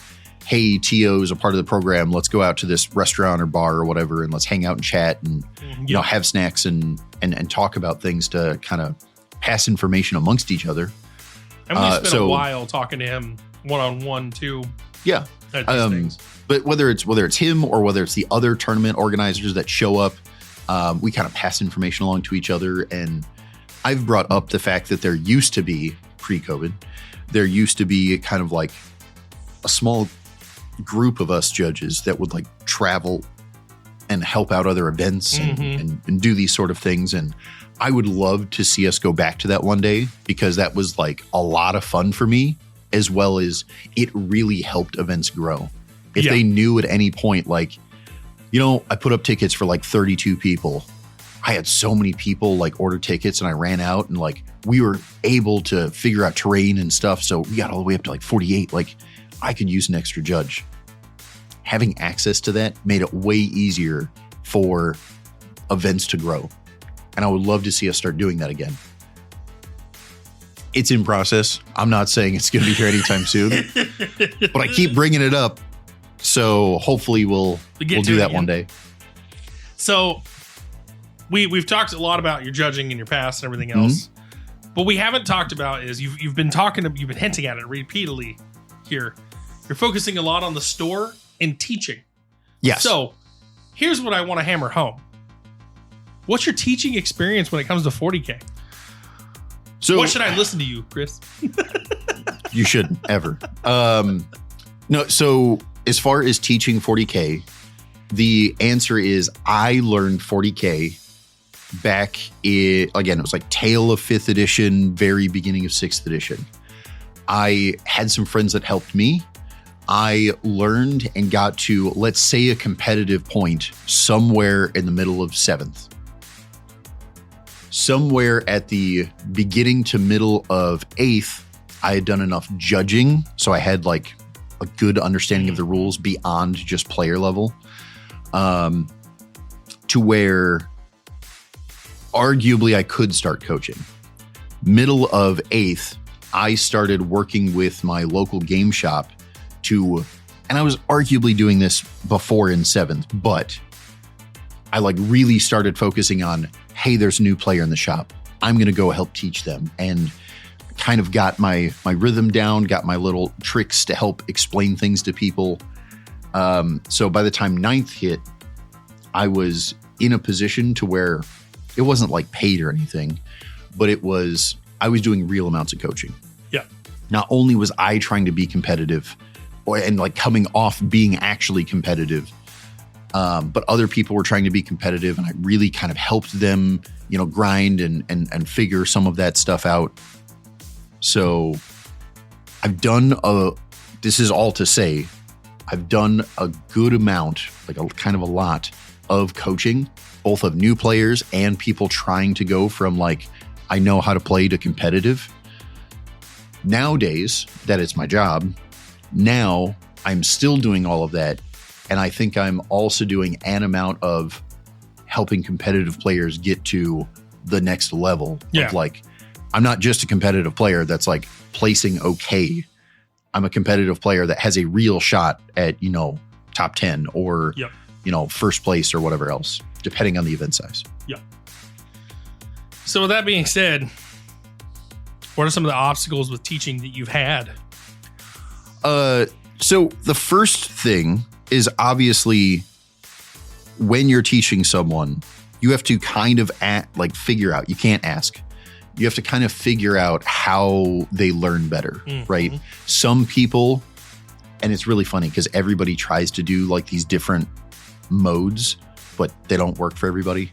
hey, TO is a part of the program. Let's go out to this restaurant or bar or whatever, and let's hang out and chat and you know, have snacks and talk about things to kind of pass information amongst each other. And we spent a while talking to him one-on-one too. Yeah. But whether it's him or whether it's the other tournament organizers that show up, we kind of pass information along to each other. And I've brought up the fact that there used to be, pre-COVID, there used to be kind of like a small group of us judges that would like travel and help out other events and do these sort of things. And I would love to see us go back to that one day because that was like a lot of fun for me, as well as it really helped events grow. If they knew at any point, like, you know, I put up tickets for like 32 people. I had so many people like order tickets and I ran out and like we were able to figure out terrain and stuff. So we got all the way up to like 48. Like I could use an extra judge. Having access to that made it way easier for events to grow. And I would love to see us start doing that again. It's in process. I'm not saying it's going to be here anytime soon, but I keep bringing it up. So hopefully we'll do that one day. So we've talked a lot about your judging in your past and everything else. What we haven't talked about is you've been hinting at it repeatedly here. You're focusing a lot on the store and teaching. Yes. So here's what I want to hammer home. What's your teaching experience when it comes to 40K? So what should I listen to you, Chris? You shouldn't ever. No. So as far as teaching 40K, the answer is I learned 40K back in, again, it was like tail of 5th edition, very beginning of 6th edition. I had some friends that helped me. I learned and got to, let's say, a competitive point somewhere in the middle of 7th. Somewhere at the beginning to middle of 8th, I had done enough judging. So I had like a good understanding of the rules beyond just player level, to where arguably I could start coaching. Middle of 8th, I started working with my local game shop and I was arguably doing this before in 7th, but I like really started focusing on, hey, there's a new player in the shop. I'm going to go help teach them, and kind of got my rhythm down, got my little tricks to help explain things to people. So by the time 9th hit, I was in a position to where it wasn't like paid or anything, but I was doing real amounts of coaching. Yeah. Not only was I trying to be competitive and like coming off being actually competitive, but other people were trying to be competitive, and I really kind of helped them, you know, grind and figure some of that stuff out. So I've done this is all to say, I've done a good amount, like a kind of a lot of coaching, both of new players and people trying to go from like, I know how to play to competitive. Nowadays that it's my job, now I'm still doing all of that. And I think I'm also doing an amount of helping competitive players get to the next level. Yeah. Of like, I'm not just a competitive player that's like placing okay. I'm a competitive player that has a real shot at, top 10 or, first place or whatever else, depending on the event size. Yep. So with that being said, what are some of the obstacles with teaching that you've had? So the first thing is obviously when you're teaching someone, you have to kind of figure out, you can't ask. You have to kind of figure out how they learn better, right? Some people, and it's really funny because everybody tries to do like these different modes, but they don't work for everybody.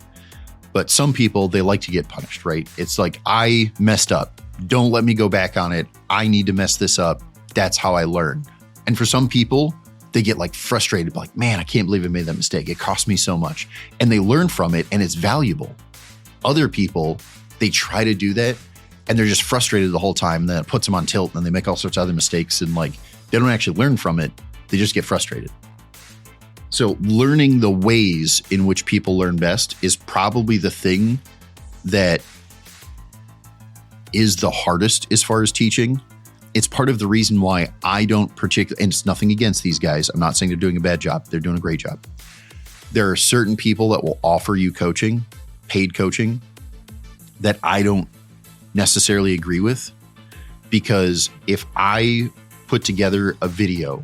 But some people, they like to get punished, right? It's like, I messed up. Don't let me go back on it. I need to mess this up. That's how I learn. And for some people, they get like frustrated, like, man, I can't believe I made that mistake. It cost me so much. And they learn from it and it's valuable. Other people, they try to do that and they're just frustrated the whole time. And then it puts them on tilt and they make all sorts of other mistakes and like, they don't actually learn from it. They just get frustrated. So learning the ways in which people learn best is probably the thing that is the hardest as far as teaching. It's part of the reason why I don't particularly, and it's nothing against these guys. I'm not saying they're doing a bad job. They're doing a great job. There are certain people that will offer you coaching, paid coaching, that I don't necessarily agree with, because if I put together a video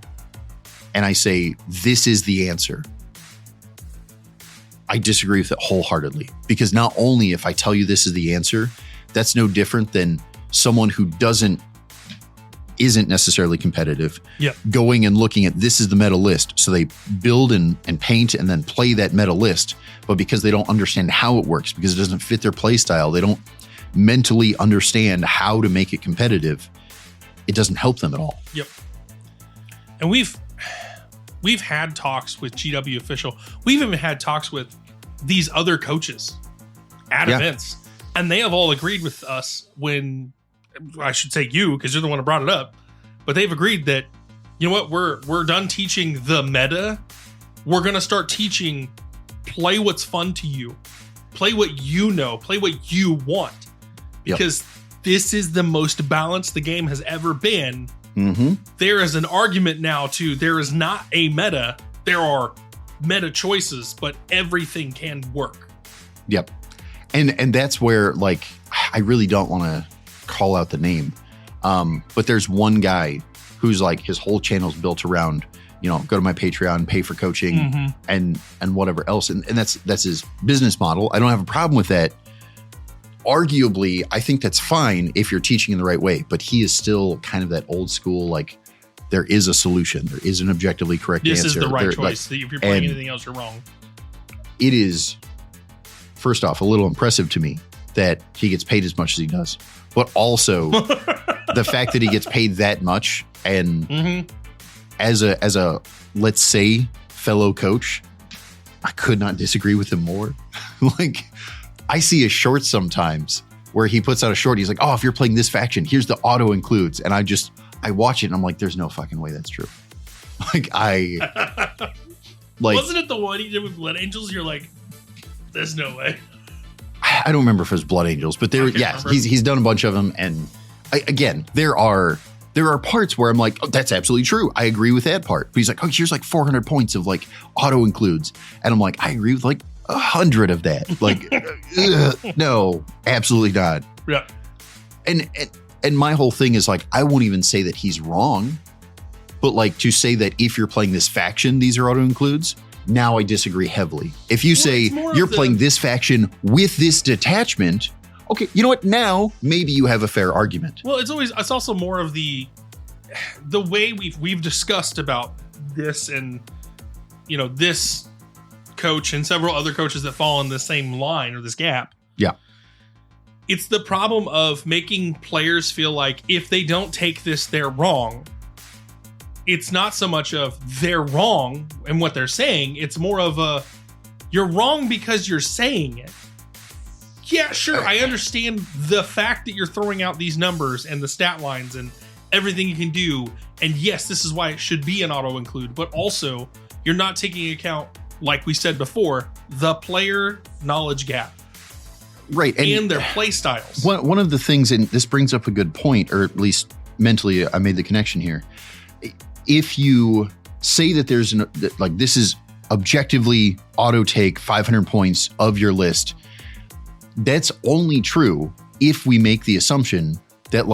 and I say, this is the answer, I disagree with it wholeheartedly. Because not only if I tell you this is the answer, that's no different than someone who isn't necessarily competitive, going and looking at this is the meta list. So they build and paint and then play that meta list. But because they don't understand how it works, because it doesn't fit their play style, they don't mentally understand how to make it competitive, it doesn't help them at all. Yep. And we've had talks with GW Official. We've even had talks with these other coaches at events. And they have all agreed with us when, I should say you, because you're the one who brought it up, but they've agreed that, you know what, we're done teaching the meta. We're going to start teaching, play what's fun to you. Play what you know. Play what you want. Because this is the most balanced the game has ever been. There is an argument now to, there is not a meta. There are meta choices, but everything can work. Yep. And that's where, like, I really don't want to call out the name. But there's one guy who's like, his whole channel's built around, go to my Patreon, pay for coaching and whatever else. And that's his business model. I don't have a problem with that. Arguably, I think that's fine if you're teaching in the right way, but he is still kind of that old school, like, there is a solution. There is an objectively correct answer. This is the right choice. If you're playing anything else, you're wrong. It is, first off, a little impressive to me that he gets paid as much as he does, but also the fact that he gets paid that much, and as a let's say fellow coach, I could not disagree with him more. Like, I see a short sometimes where he puts out a short. He's like, oh, if you're playing this faction, here's the auto includes. And I watch it and I'm like, there's no fucking way that's true. Like, wasn't it the one he did with Blood Angels? You're like, there's no way. I don't remember if it was Blood Angels, but he's done a bunch of them. And again, there are parts where I'm like, oh, that's absolutely true. I agree with that part. But he's like, oh, here's like 400 points of like auto includes. And I'm like, I agree with like 100 of that. Like, no, absolutely not. Yeah. And my whole thing is like, I won't even say that he's wrong, but like, to say that if you're playing this faction, these are auto includes. Now I disagree heavily. If you say you're playing this faction with this detachment, okay, you know what? Now maybe you have a fair argument. Well, it's also more of the way we've discussed about this, and this coach and several other coaches that fall in the same line or this gap. Yeah. It's the problem of making players feel like if they don't take this, they're wrong. It's not so much of they're wrong and what they're saying. It's more of you're wrong because you're saying it. Yeah, sure. I understand the fact that you're throwing out these numbers and the stat lines and everything you can do. And yes, this is why it should be an auto include, but also you're not taking account, like we said before, the player knowledge gap. Right. And their play styles. One of the things, and this brings up a good point, or at least mentally I made the connection here. If you say that there's this is objectively auto take 500 points of your list, that's only true if we make the assumption that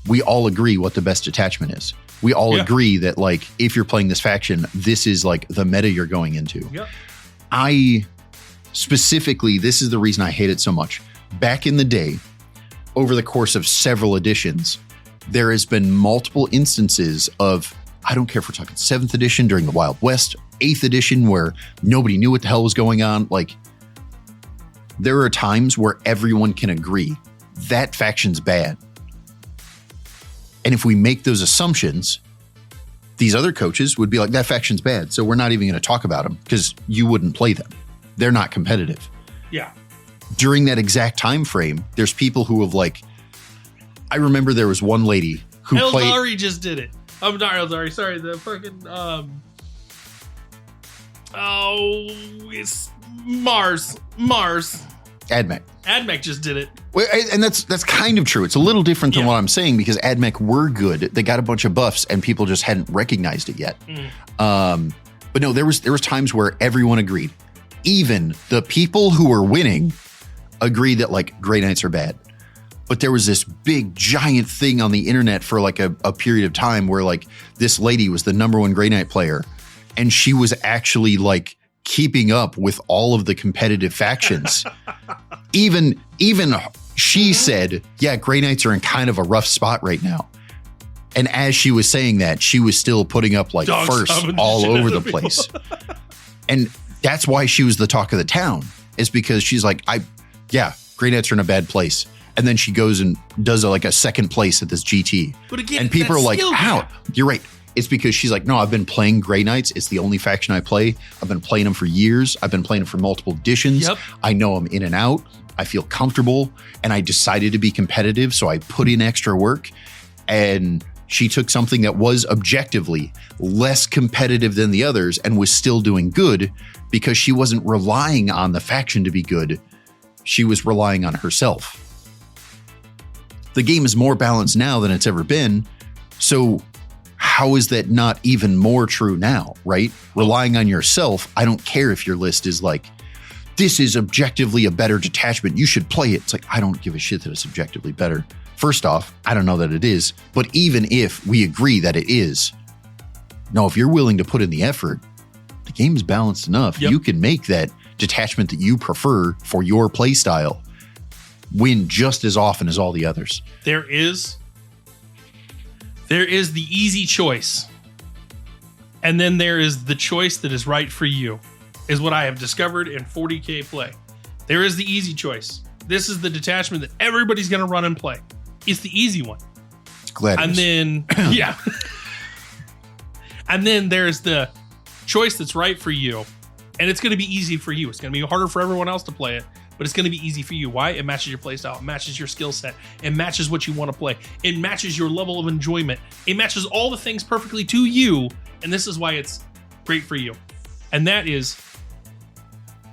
we all agree what the best detachment is. We all agree that if you're playing this faction, this is the meta you're going into. Yep. I specifically, this is the reason I hate it so much. Back in the day, over the course of several editions, there has been multiple instances of, I don't care if we're talking 7th edition during the Wild West, 8th edition where nobody knew what the hell was going on. There are times where everyone can agree that faction's bad. And if we make those assumptions, these other coaches would be like, that faction's bad, so we're not even going to talk about them because you wouldn't play them. They're not competitive. Yeah. During that exact time frame, there's people who have I remember there was one lady who played. Eldari just did it. I'm not Eldari. Sorry, the fucking it's Mars. Admech just did it. Well, and that's kind of true. It's a little different than what I'm saying because Admech were good. They got a bunch of buffs and people just hadn't recognized it yet. But no, there was times where everyone agreed. Even the people who were winning agreed that Grey Knights are bad. But there was this big giant thing on the internet for a period of time where this lady was the #1 Grey Knight player and she was actually keeping up with all of the competitive factions. even she said, yeah, Grey Knights are in kind of a rough spot right now. And as she was saying that, she was still putting up first all over the place. And that's why she was the talk of the town, is because she's Grey Knights are in a bad place. And then she goes and does a second place at this GT. But again, and people are how? You're right. It's because she's no, I've been playing Grey Knights. It's the only faction I play. I've been playing them for years. I've been playing them for multiple editions. Yep. I know them in and out. I feel comfortable. And I decided to be competitive. So I put in extra work. And she took something that was objectively less competitive than the others and was still doing good because she wasn't relying on the faction to be good. She was relying on herself. The game is more balanced now than it's ever been. So how is that not even more true now, right? Relying on yourself. I don't care if your list is this is objectively a better detachment. You should play it. It's I don't give a shit that it's objectively better. First off, I don't know that it is. But even if we agree that it is, no, if you're willing to put in the effort, the game's balanced enough. Yep. You can make that detachment that you prefer for your play style win just as often as all the others. There is the easy choice. And then there is the choice that is right for you, is what I have discovered in 40K play. There is the easy choice. This is the detachment that everybody's going to run and play. It's the easy one. Gladius. And then, yeah. And then there's the choice that's right for you. And it's going to be easy for you. It's going to be harder for everyone else to play it, but it's going to be easy for you. Why? It matches your playstyle. It matches your skill set. It matches what you want to play. It matches your level of enjoyment. It matches all the things perfectly to you. And this is why it's great for you. And that is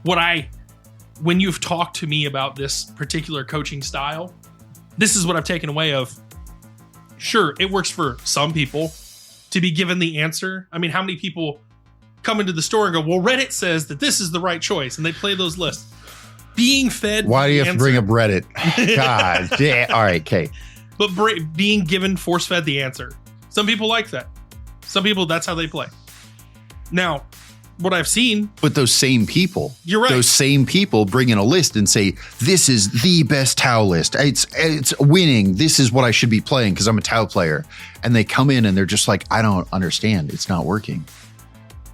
when you've talked to me about this particular coaching style, this is what I've taken away of. Sure, it works for some people to be given the answer. I mean, how many people come into the store and go, well, Reddit says that this is the right choice, and they play those lists. Being fed. Why do you have to bring up Reddit? God, yeah. All right, Kate. But being given force fed the answer. Some people like that. Some people, that's how they play. Now, what I've seen. But those same people. You're right. Those same people bring in a list and say, this is the best Tau list. It's winning. This is what I should be playing because I'm a Tau player. And they come in and they're just I don't understand. It's not working.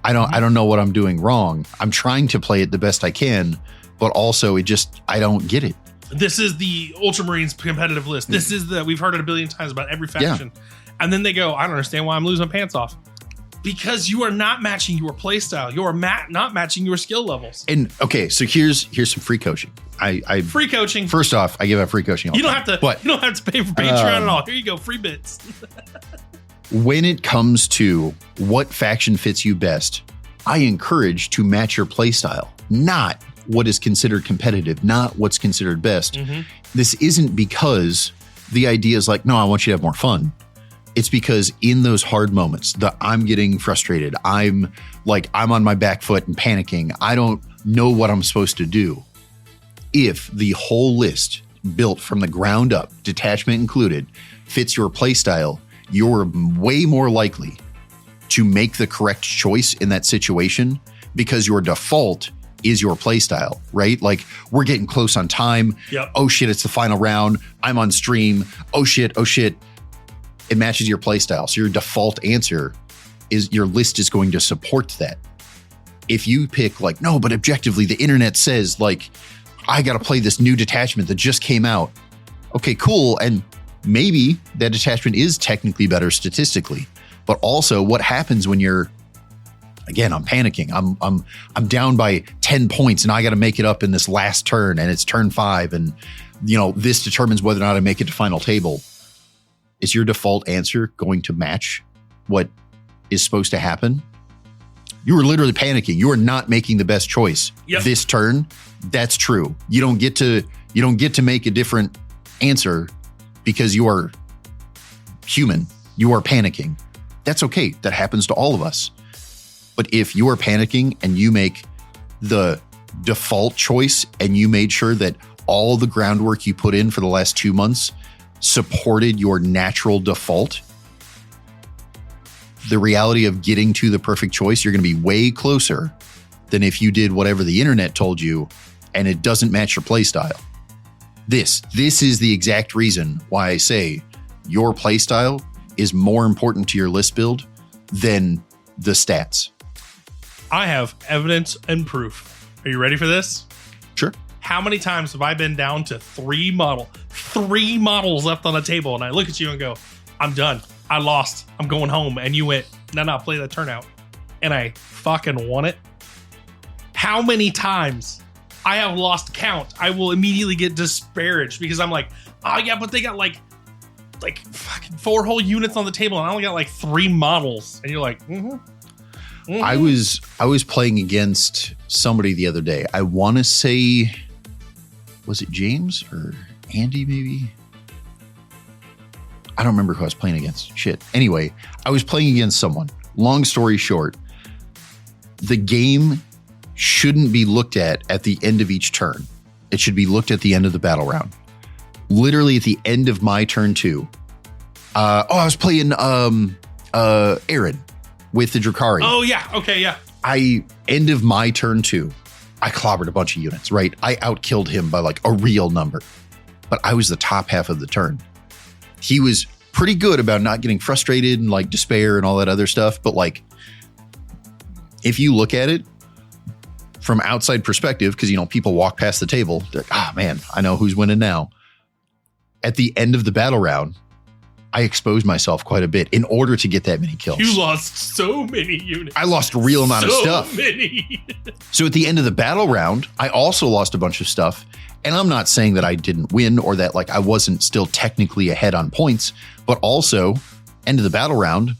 I don't know what I'm doing wrong. I'm trying to play it the best I can, but also I don't get it. This is the Ultramarines competitive list. This is we've heard it a billion times about every faction. Yeah. And then they go, I don't understand why I'm losing my pants off. Because you are not matching your play style. You are not matching your skill levels. And okay, so here's some free coaching. I free coaching. First off, I give out free coaching all You the don't time. have to. You don't have to pay for Patreon at all. Here you go, free bits. When it comes to what faction fits you best, I encourage to match your play style, not what is considered competitive, not what's considered best. This isn't because the idea is like, no, I want you to have more fun. It's because in those hard moments that I'm getting frustrated, I'm on my back foot and panicking. I don't know what I'm supposed to do. If the whole list built from the ground up, detachment included, fits your play style, you're way more likely to make the correct choice in that situation because your default is your play style, right? Like, we're getting close on time. Yep. Oh shit, it's the final round. I'm on stream. Oh shit. It matches your play style. So your default answer is your list is going to support that. If you pick like, no, but objectively the internet says like, I got to play this new detachment that just came out. Okay, cool. And maybe that detachment is technically better statistically, but also what happens when you're, again, I'm panicking. I'm down by 10 points and I got to make it up in this last turn and it's turn 5. And this determines whether or not I make it to final table. Is your default answer going to match what is supposed to happen? You are literally panicking. You are not making the best choice this turn. That's true. You don't get to make a different answer because you are human. You are panicking. That's okay. That happens to all of us. But if you are panicking and you make the default choice and you made sure that all the groundwork you put in for the last 2 months supported your natural default, the reality of getting to the perfect choice, you're going to be way closer than if you did whatever the internet told you and it doesn't match your play style. This is the exact reason why I say your play style is more important to your list build than the stats. I have evidence and proof. Are you ready for this? Sure. How many times have I been down to 3 models left on the table, and I look at you and go, I'm done. I lost. I'm going home. And you went, no, play that turnout. And I fucking won it. How many times I have lost count? I will immediately get disparaged because I'm like, oh yeah, but they got like fucking 4 whole units on the table and I only got like 3 models. And you're like, I was playing against somebody the other day. I want to say, was it James or Andy maybe? I don't remember who I was playing against. Shit. Anyway, I was playing against someone. Long story short, the game shouldn't be looked at the end of each turn. It should be looked at the end of the battle round. Literally at the end of my turn 2. I was playing Aaron with the Drakari. oh yeah, okay, yeah. End of my turn 2, I clobbered a bunch of units, right? I outkilled him by like a real number, but I was the top half of the turn. He was pretty good about not getting frustrated and like despair and all that other stuff. But like, if you look at it from outside perspective, because, people walk past the table, they're like, man, I know who's winning now. At the end of the battle round, I exposed myself quite a bit in order to get that many kills. You lost so many units. I lost a real amount of stuff. So many. So at the end of the battle round, I also lost a bunch of stuff. And I'm not saying that I didn't win or that like I wasn't still technically ahead on points, but also end of the battle round,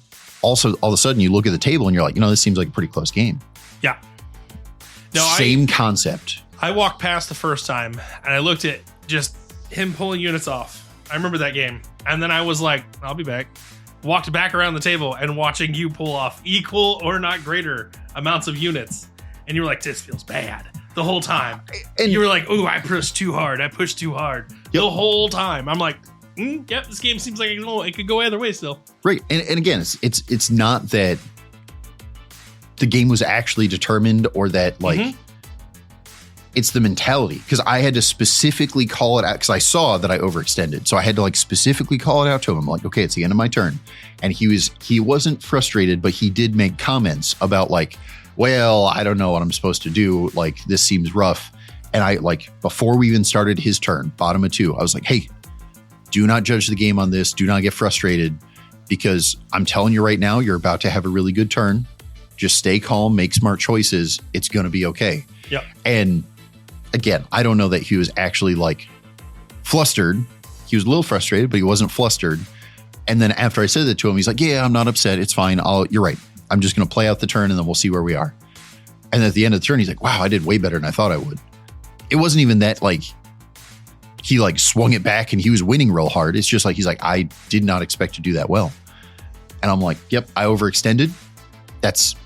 also all of a sudden you look at the table and you're like, this seems like a pretty close game. Yeah. No, Same concept. I walked past the first time and I looked at just him pulling units off. I remember that game. And then I was like, I'll be back. Walked back around the table and watching you pull off equal or not greater amounts of units. And you were like, this feels bad the whole time. And you were like, oh, I pushed too hard. The whole time. I'm like, yep, this game seems like it could go either way still. Right. And again, it's not that the game was actually determined or that like it's the mentality, because I had to specifically call it out because I saw that I overextended. So I had to like specifically call it out to him. I'm like, okay, it's the end of my turn. And he wasn't frustrated, but he did make comments about like, well, I don't know what I'm supposed to do. Like, this seems rough. And I like, before we even started his turn, bottom of 2, I was like, hey, do not judge the game on this. Do not get frustrated. because I'm telling you right now, you're about to have a really good turn. Just stay calm, make smart choices. It's going to be okay. Yep. And again, I don't know that he was actually like flustered. He was a little frustrated, but he wasn't flustered. And then after I said that to him, he's like, yeah, I'm not upset. It's fine. You're right. I'm just going to play out the turn and then we'll see where we are. And at the end of the turn, he's like, wow, I did way better than I thought I would. It wasn't even that like he like swung it back and he was winning real hard. It's just like, he's like, I did not expect to do that well. And I'm like, yep, I overextended. That's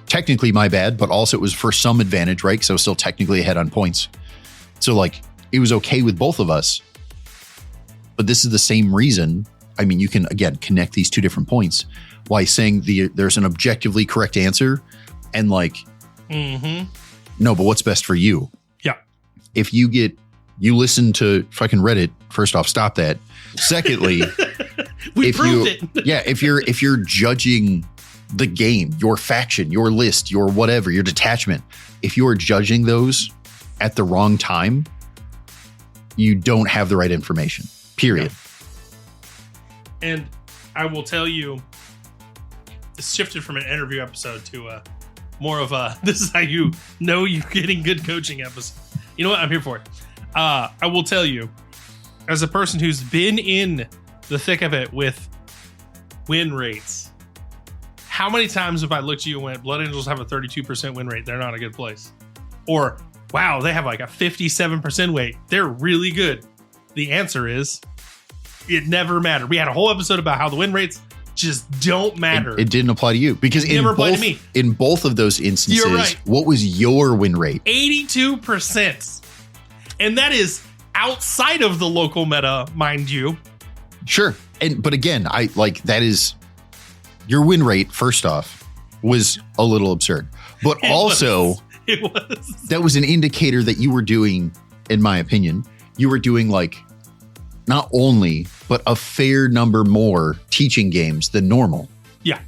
technically my bad, but also it was for some advantage, right? Because I was still technically ahead on points. So like it was okay with both of us. But this is the same reason. I mean, you can, again, connect these two different points. Why saying there's an objectively correct answer and like, no, but what's best for you? Yeah. If you listen to fucking Reddit, first off, stop that. Secondly, we proved it. Yeah. If you're judging the game, your faction, your list, your whatever, your detachment, if you are judging those at the wrong time, you don't have the right information, period. Yeah. And I will tell you, this shifted from an interview episode to more of a, this is how you know you're getting good coaching episode. You know what? I'm here for it. I will tell you, as a person who's been in the thick of it with win rates, how many times have I looked at you and went, Blood Angels have a 32% win rate. They're not a good place. Or, wow, they have like a 57% weight. They're really good. The answer is, it never mattered. We had a whole episode about how the win rates just don't matter. It didn't apply to you because in both of those instances, you're right. What was your win rate? 82%. And that is outside of the local meta, mind you. Sure. But again, that is your win rate, first off, was a little absurd. But it was. That was an indicator that you were doing, in my opinion, you were doing like not only, but a fair number more teaching games than normal. Yeah.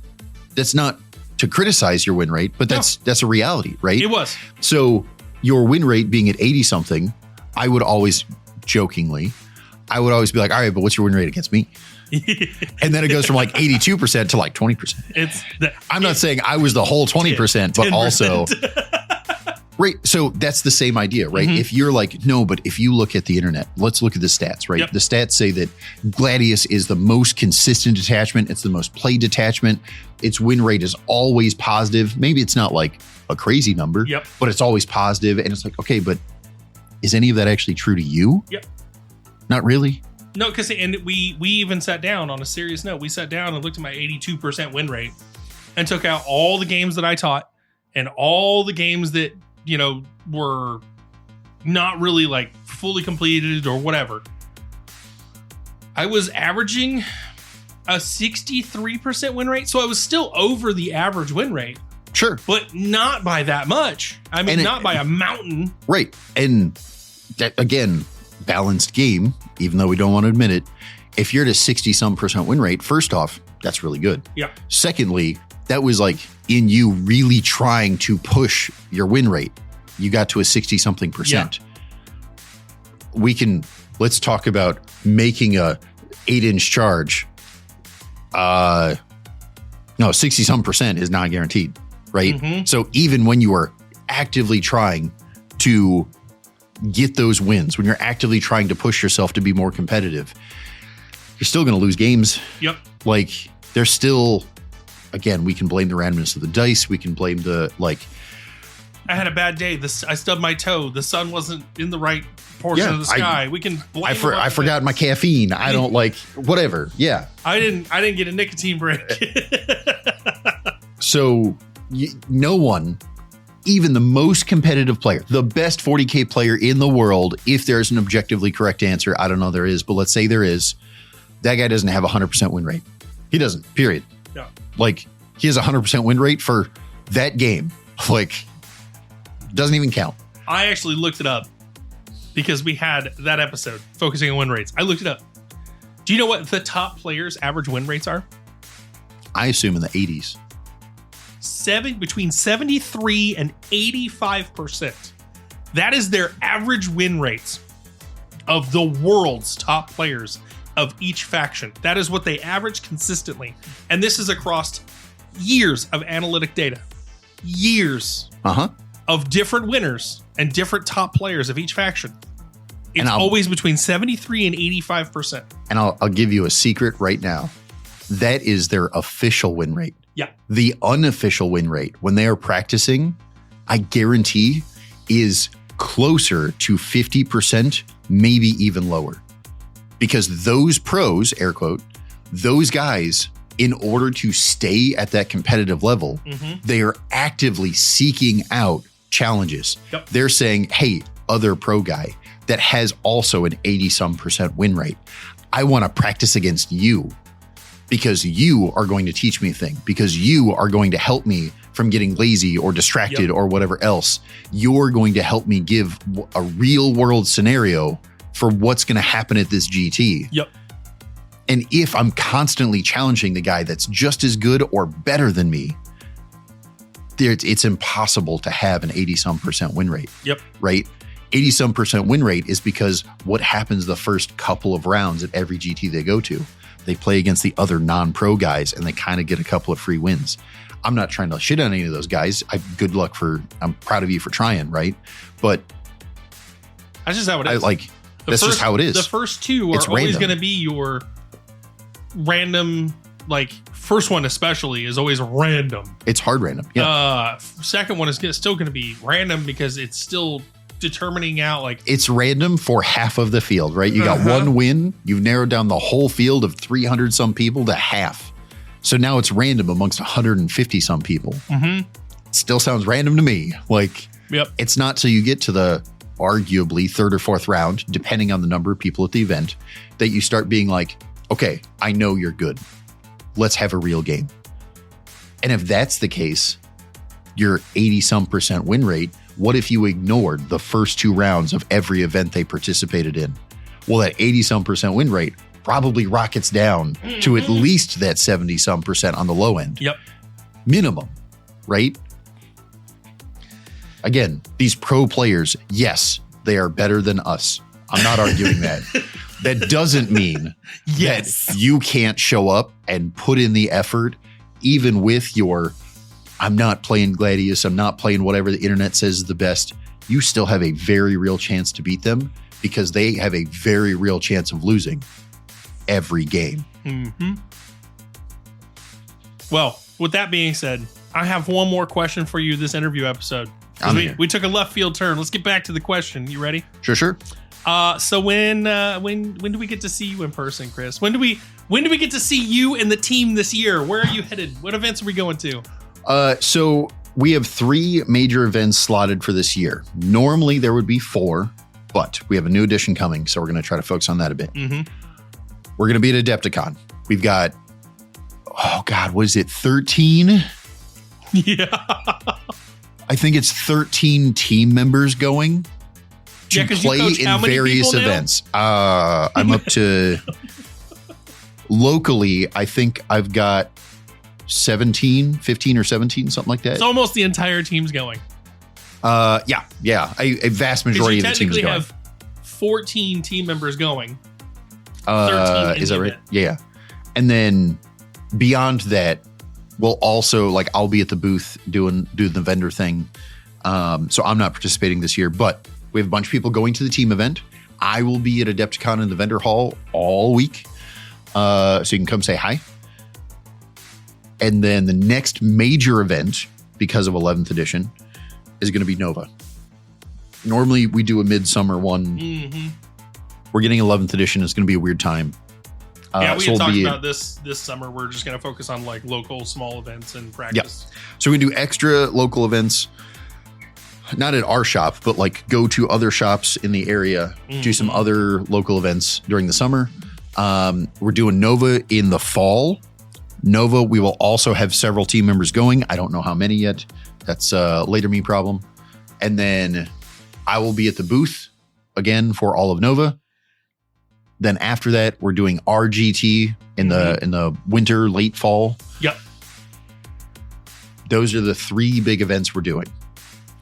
That's not to criticize your win rate, but that's a reality, right? It was. So your win rate being at 80 something, I would always jokingly, be like, all right, but what's your win rate against me? And then it goes from like 82% to like 20%. I'm not saying I was the whole 20%, but 10%. Also, right. So that's the same idea, right? Mm-hmm. If you're like, no, but if you look at the internet, let's look at the stats, right? Yep. The stats say that Gladius is the most consistent detachment. It's the most played detachment. Its win rate is always positive. Maybe it's not like a crazy number, but it's always positive. And it's like, okay, but is any of that actually true to you? Yep. Not really. No, because we even sat down on a serious note. We sat down and looked at my 82% win rate and took out all the games that I taught and all the games that, you know, were not really like fully completed or whatever. I was averaging a 63% win rate. So I was still over the average win rate. Sure. But not by that much. I mean, not by a mountain. Right. And that, again, balanced game, even though we don't want to admit it. If you're at a 60-some% win rate, first off, that's really good. Yeah. Secondly, that was like in you really trying to push your win rate. You got to a 60-something%. Yeah. Let's talk about making a 8-inch charge. No, 60-some% is not guaranteed, right? Mm-hmm. So even when you are actively trying to get those wins, when you're actively trying to push yourself to be more competitive, you're still going to lose games. Yep. Like there's still, again, we can blame the randomness of the dice. We can blame I had a bad day. I stubbed my toe. The sun wasn't in the right portion of the sky. We can blame I forgot my caffeine. I don't whatever. Yeah. I didn't get a nicotine break. So no one, even the most competitive player, the best 40K player in the world, if there's an objectively correct answer, I don't know there is, but let's say there is, that guy doesn't have a 100% win rate. He doesn't, period. Yeah. Like he has a 100% win rate for that game. Like doesn't even count. I actually looked it up because we had that episode focusing on win rates. I looked it up. Do you know what the top players' average win rates are? I assume in the 80s. Between 73 and 85%. That is their average win rates of the world's top players of each faction. That is what they average consistently. And this is across years of analytic data. Years of different winners and different top players of each faction. It's always between 73 and 85%. And I'll give you a secret right now. That is their official win rate. Yeah. The unofficial win rate, when they are practicing, I guarantee is closer to 50%, maybe even lower. Because those pros, air quote, those guys, in order to stay at that competitive level, they are actively seeking out challenges. Yep. They're saying, hey, other pro guy that has also an 80-some% win rate, I want to practice against you because you are going to teach me a thing, because you are going to help me from getting lazy or distracted or whatever else. You're going to help me give a real world scenario for what's going to happen at this GT. Yep. And if I'm constantly challenging the guy that's just as good or better than me, it's impossible to have an 80-some% win rate. Yep. Right? 80-some% win rate is because what happens the first couple of rounds at every GT they go to, they play against the other non-pro guys and they kind of get a couple of free wins. I'm not trying to shit on any of those guys. I'm proud of you for trying, right? But that's just how it is. That's just how it is. The first two are always going to be your random, first one especially is always random. It's hard random. Yeah. Second one is still going to be random because it's still determining out it's random for half of the field, right? You got one win. You've narrowed down the whole field of 300 some people to half. So now it's random amongst 150 some people. It still sounds random to me. It's not till you get to the arguably third or fourth round, depending on the number of people at the event, that you start being like, okay, I know you're good. Let's have a real game. And if that's the case, your 80-some% win rate, what if you ignored the first two rounds of every event they participated in? Well, that 80-some% win rate probably rockets down to at least that 70-some% on the low end. Yep. Minimum, right? Again, these pro players, yes, they are better than us. I'm not arguing that. That doesn't mean that you can't show up and put in the effort, even with your, I'm not playing Gladius, I'm not playing whatever the internet says is the best. You still have a very real chance to beat them because they have a very real chance of losing every game. Well, with that being said, I have one more question for you this interview episode. We took a left field turn. Let's get back to the question. You ready? Sure. So when do we get to see you in person, Chris? When do we get to see you and the team this year? Where are you headed? What events are we going to? So we have 3 major events slotted for this year. Normally there would be 4, but we have a new edition coming, so we're going to try to focus on that a bit. We're going to be at Adepticon. We've got, what is it, 13? Yeah. I think it's 13 team members going to play in various events. I'm up to locally, I think I've got 15 or 17, something like that. It's almost the entire team's going. Yeah. A vast majority of the team is going. You technically have 14 team members going. 13 is that right? Yeah. And then beyond that, we'll also, I'll be at the booth doing the vendor thing. So I'm not participating this year, but we have a bunch of people going to the team event. I will be at Adepticon in the vendor hall all week. So you can come say hi. And then the next major event, because of 11th edition, is going to be Nova. Normally we do a midsummer one. We're getting 11th edition. It's going to be a weird time. We had talked about this summer. We're just going to focus on local small events and practice. Yeah. So we do extra local events, not at our shop, but go to other shops in the area, do some other local events during the summer. We're doing Nova in the fall. Nova, we will also have several team members going. I don't know how many yet. That's a later me problem. And then I will be at the booth again for all of Nova. Then after that, we're doing RGT in the winter, late fall. Yep. Those are the 3 big events we're doing.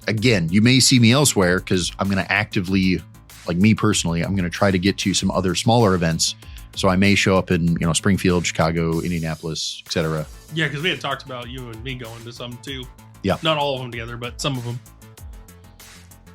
Again, you may see me elsewhere because I'm going to actively, me personally, I'm going to try to get to some other smaller events So I may show up in, Springfield, Chicago, Indianapolis, etc. Yeah, because we had talked about you and me going to some too. Yeah. Not all of them together, but some of them.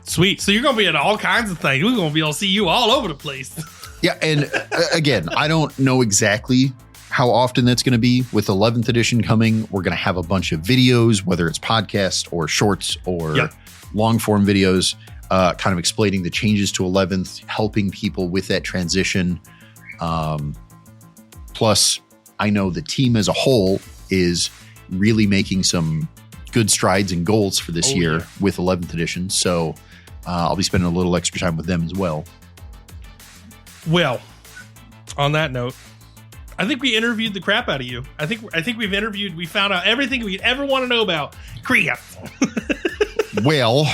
Sweet. So you're going to be at all kinds of things. We're going to be able to see you all over the place. Yeah. And again, I don't know exactly how often that's going to be. With 11th edition coming, we're going to have a bunch of videos, whether it's podcasts or shorts or long form videos, kind of explaining the changes to 11th, helping people with that transition. Plus, I know the team as a whole is really making some good strides and goals for this year with 11th edition. So I'll be spending a little extra time with them as well. Well, on that note, I think we interviewed the crap out of you. I think we found out everything we'd ever want to know about Kriya. Well,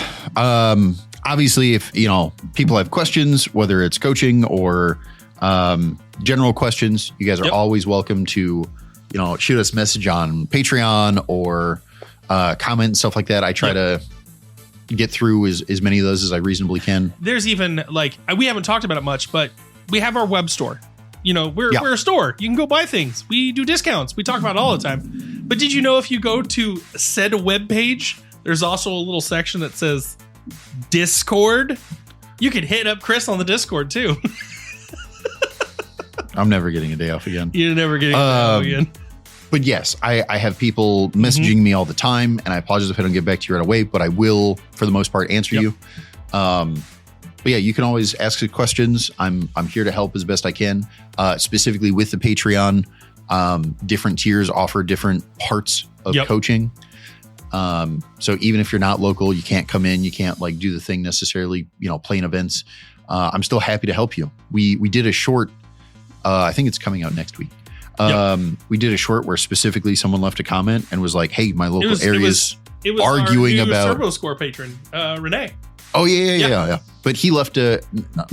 obviously, if people have questions, whether it's coaching or general questions, you guys are always welcome to shoot us a message on Patreon or comment and stuff like that. I try to get through as many of those as I reasonably can. There's even we haven't talked about it much, but we have our web store. We're a store. You can go buy things. We do discounts. We talk about it all the time. But did you know if you go to said web page, there's also a little section that says Discord? You can hit up Chris on the Discord too. I'm never getting a day off again. You're never getting a day off again. But yes, I have people messaging me all the time, and I apologize if I don't get back to you right away, but I will, for the most part, answer you. But yeah, you can always ask questions. I'm here to help as best I can. Specifically with the Patreon, different tiers offer different parts of coaching. So even if you're not local, you can't come in, you can't do the thing necessarily, playing events. I'm still happy to help you. We did a short, I think it's coming out next week. We did a short where specifically someone left a comment and was like, "Hey, my local area's arguing about Turbo Score patron, Renee." Oh yeah. But he left I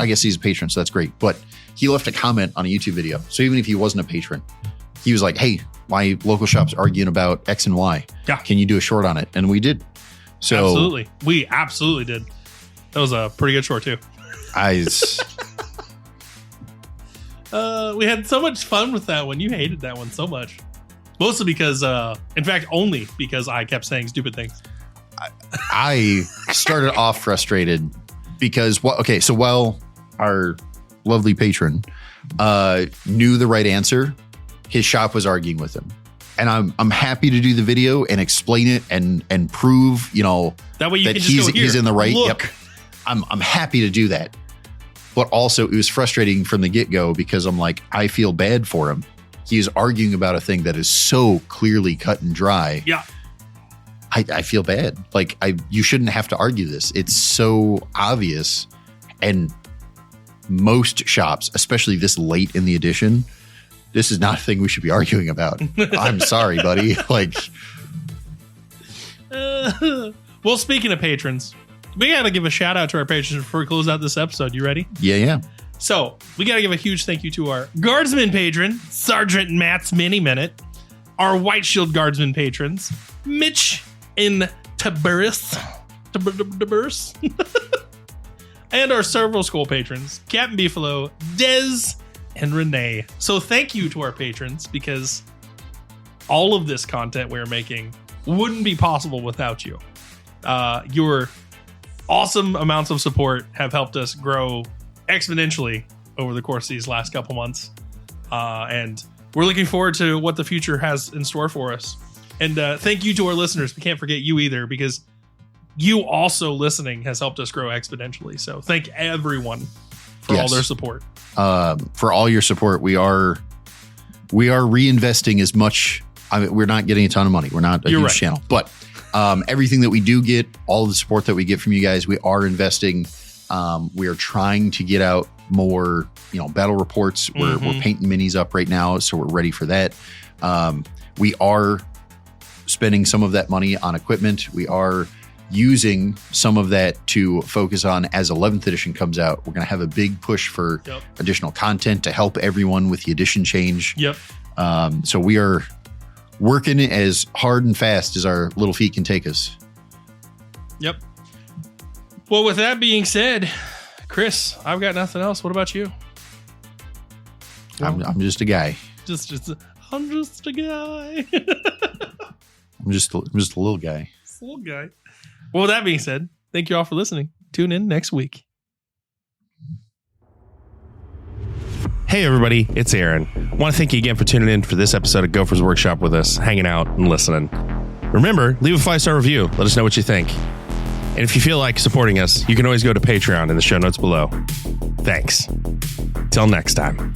guess he's a patron, so that's great. But he left a comment on a YouTube video. So even if he wasn't a patron, he was like, "Hey, my local shop's arguing about X and Y. Yeah. Can you do a short on it?" And we did. So absolutely. We absolutely did. That was a pretty good short too. We had so much fun with that one. You hated that one so much. Mostly because, in fact, only because I kept saying stupid things. I started off frustrated because, so while our lovely patron knew the right answer, his shop was arguing with him. And I'm happy to do the video and explain it and prove, that way you that can just go, he's in the right. Look. Yep. I'm happy to do that. But also it was frustrating from the get-go because I'm like, I feel bad for him. He is arguing about a thing that is so clearly cut and dry. Yeah. I feel bad. You shouldn't have to argue this. It's so obvious. And most shops, especially this late in the edition, this is not a thing we should be arguing about. I'm sorry, buddy. Well, speaking of patrons, we got to give a shout out to our patrons before we close out this episode. You ready? Yeah. So we got to give a huge thank you to our Guardsman patron, Sergeant Matt's Mini Minute, our White Shield Guardsman patrons, Mitch in Tiburus, and our Servo School patrons, Captain Beefalo, Dez, and Renee. So thank you to our patrons, because all of this content we're making wouldn't be possible without you. Your awesome amounts of support have helped us grow exponentially over the course of these last couple months. And we're looking forward to what the future has in store for us. And thank you to our listeners. We can't forget you either, because you also listening has helped us grow exponentially. So thank everyone for all their support. For all your support, we are reinvesting as much. I mean, we're not getting a ton of money. We're not a huge channel, but everything that we do get, all of the support that we get from you guys, we are investing. We are trying to get out more, battle reports. We're painting minis up right now, so we're ready for that. We are spending some of that money on equipment. We are using some of that to focus on as 11th edition comes out. We're going to have a big push for additional content to help everyone with the edition change. Yep. So we are working as hard and fast as our little feet can take us. Yep. Well, with that being said, Chris, I've got nothing else. What about you? I'm just a guy. I'm just a guy. I'm just a little guy. Just a little guy. Well, with that being said, thank you all for listening. Tune in next week. Hey everybody, it's Aaron. I want to thank you again for tuning in for this episode of Gopher's Workshop with us, hanging out and listening. Remember, leave a 5-star review. Let us know what you think. And if you feel like supporting us, you can always go to Patreon in the show notes below. Thanks. Till next time.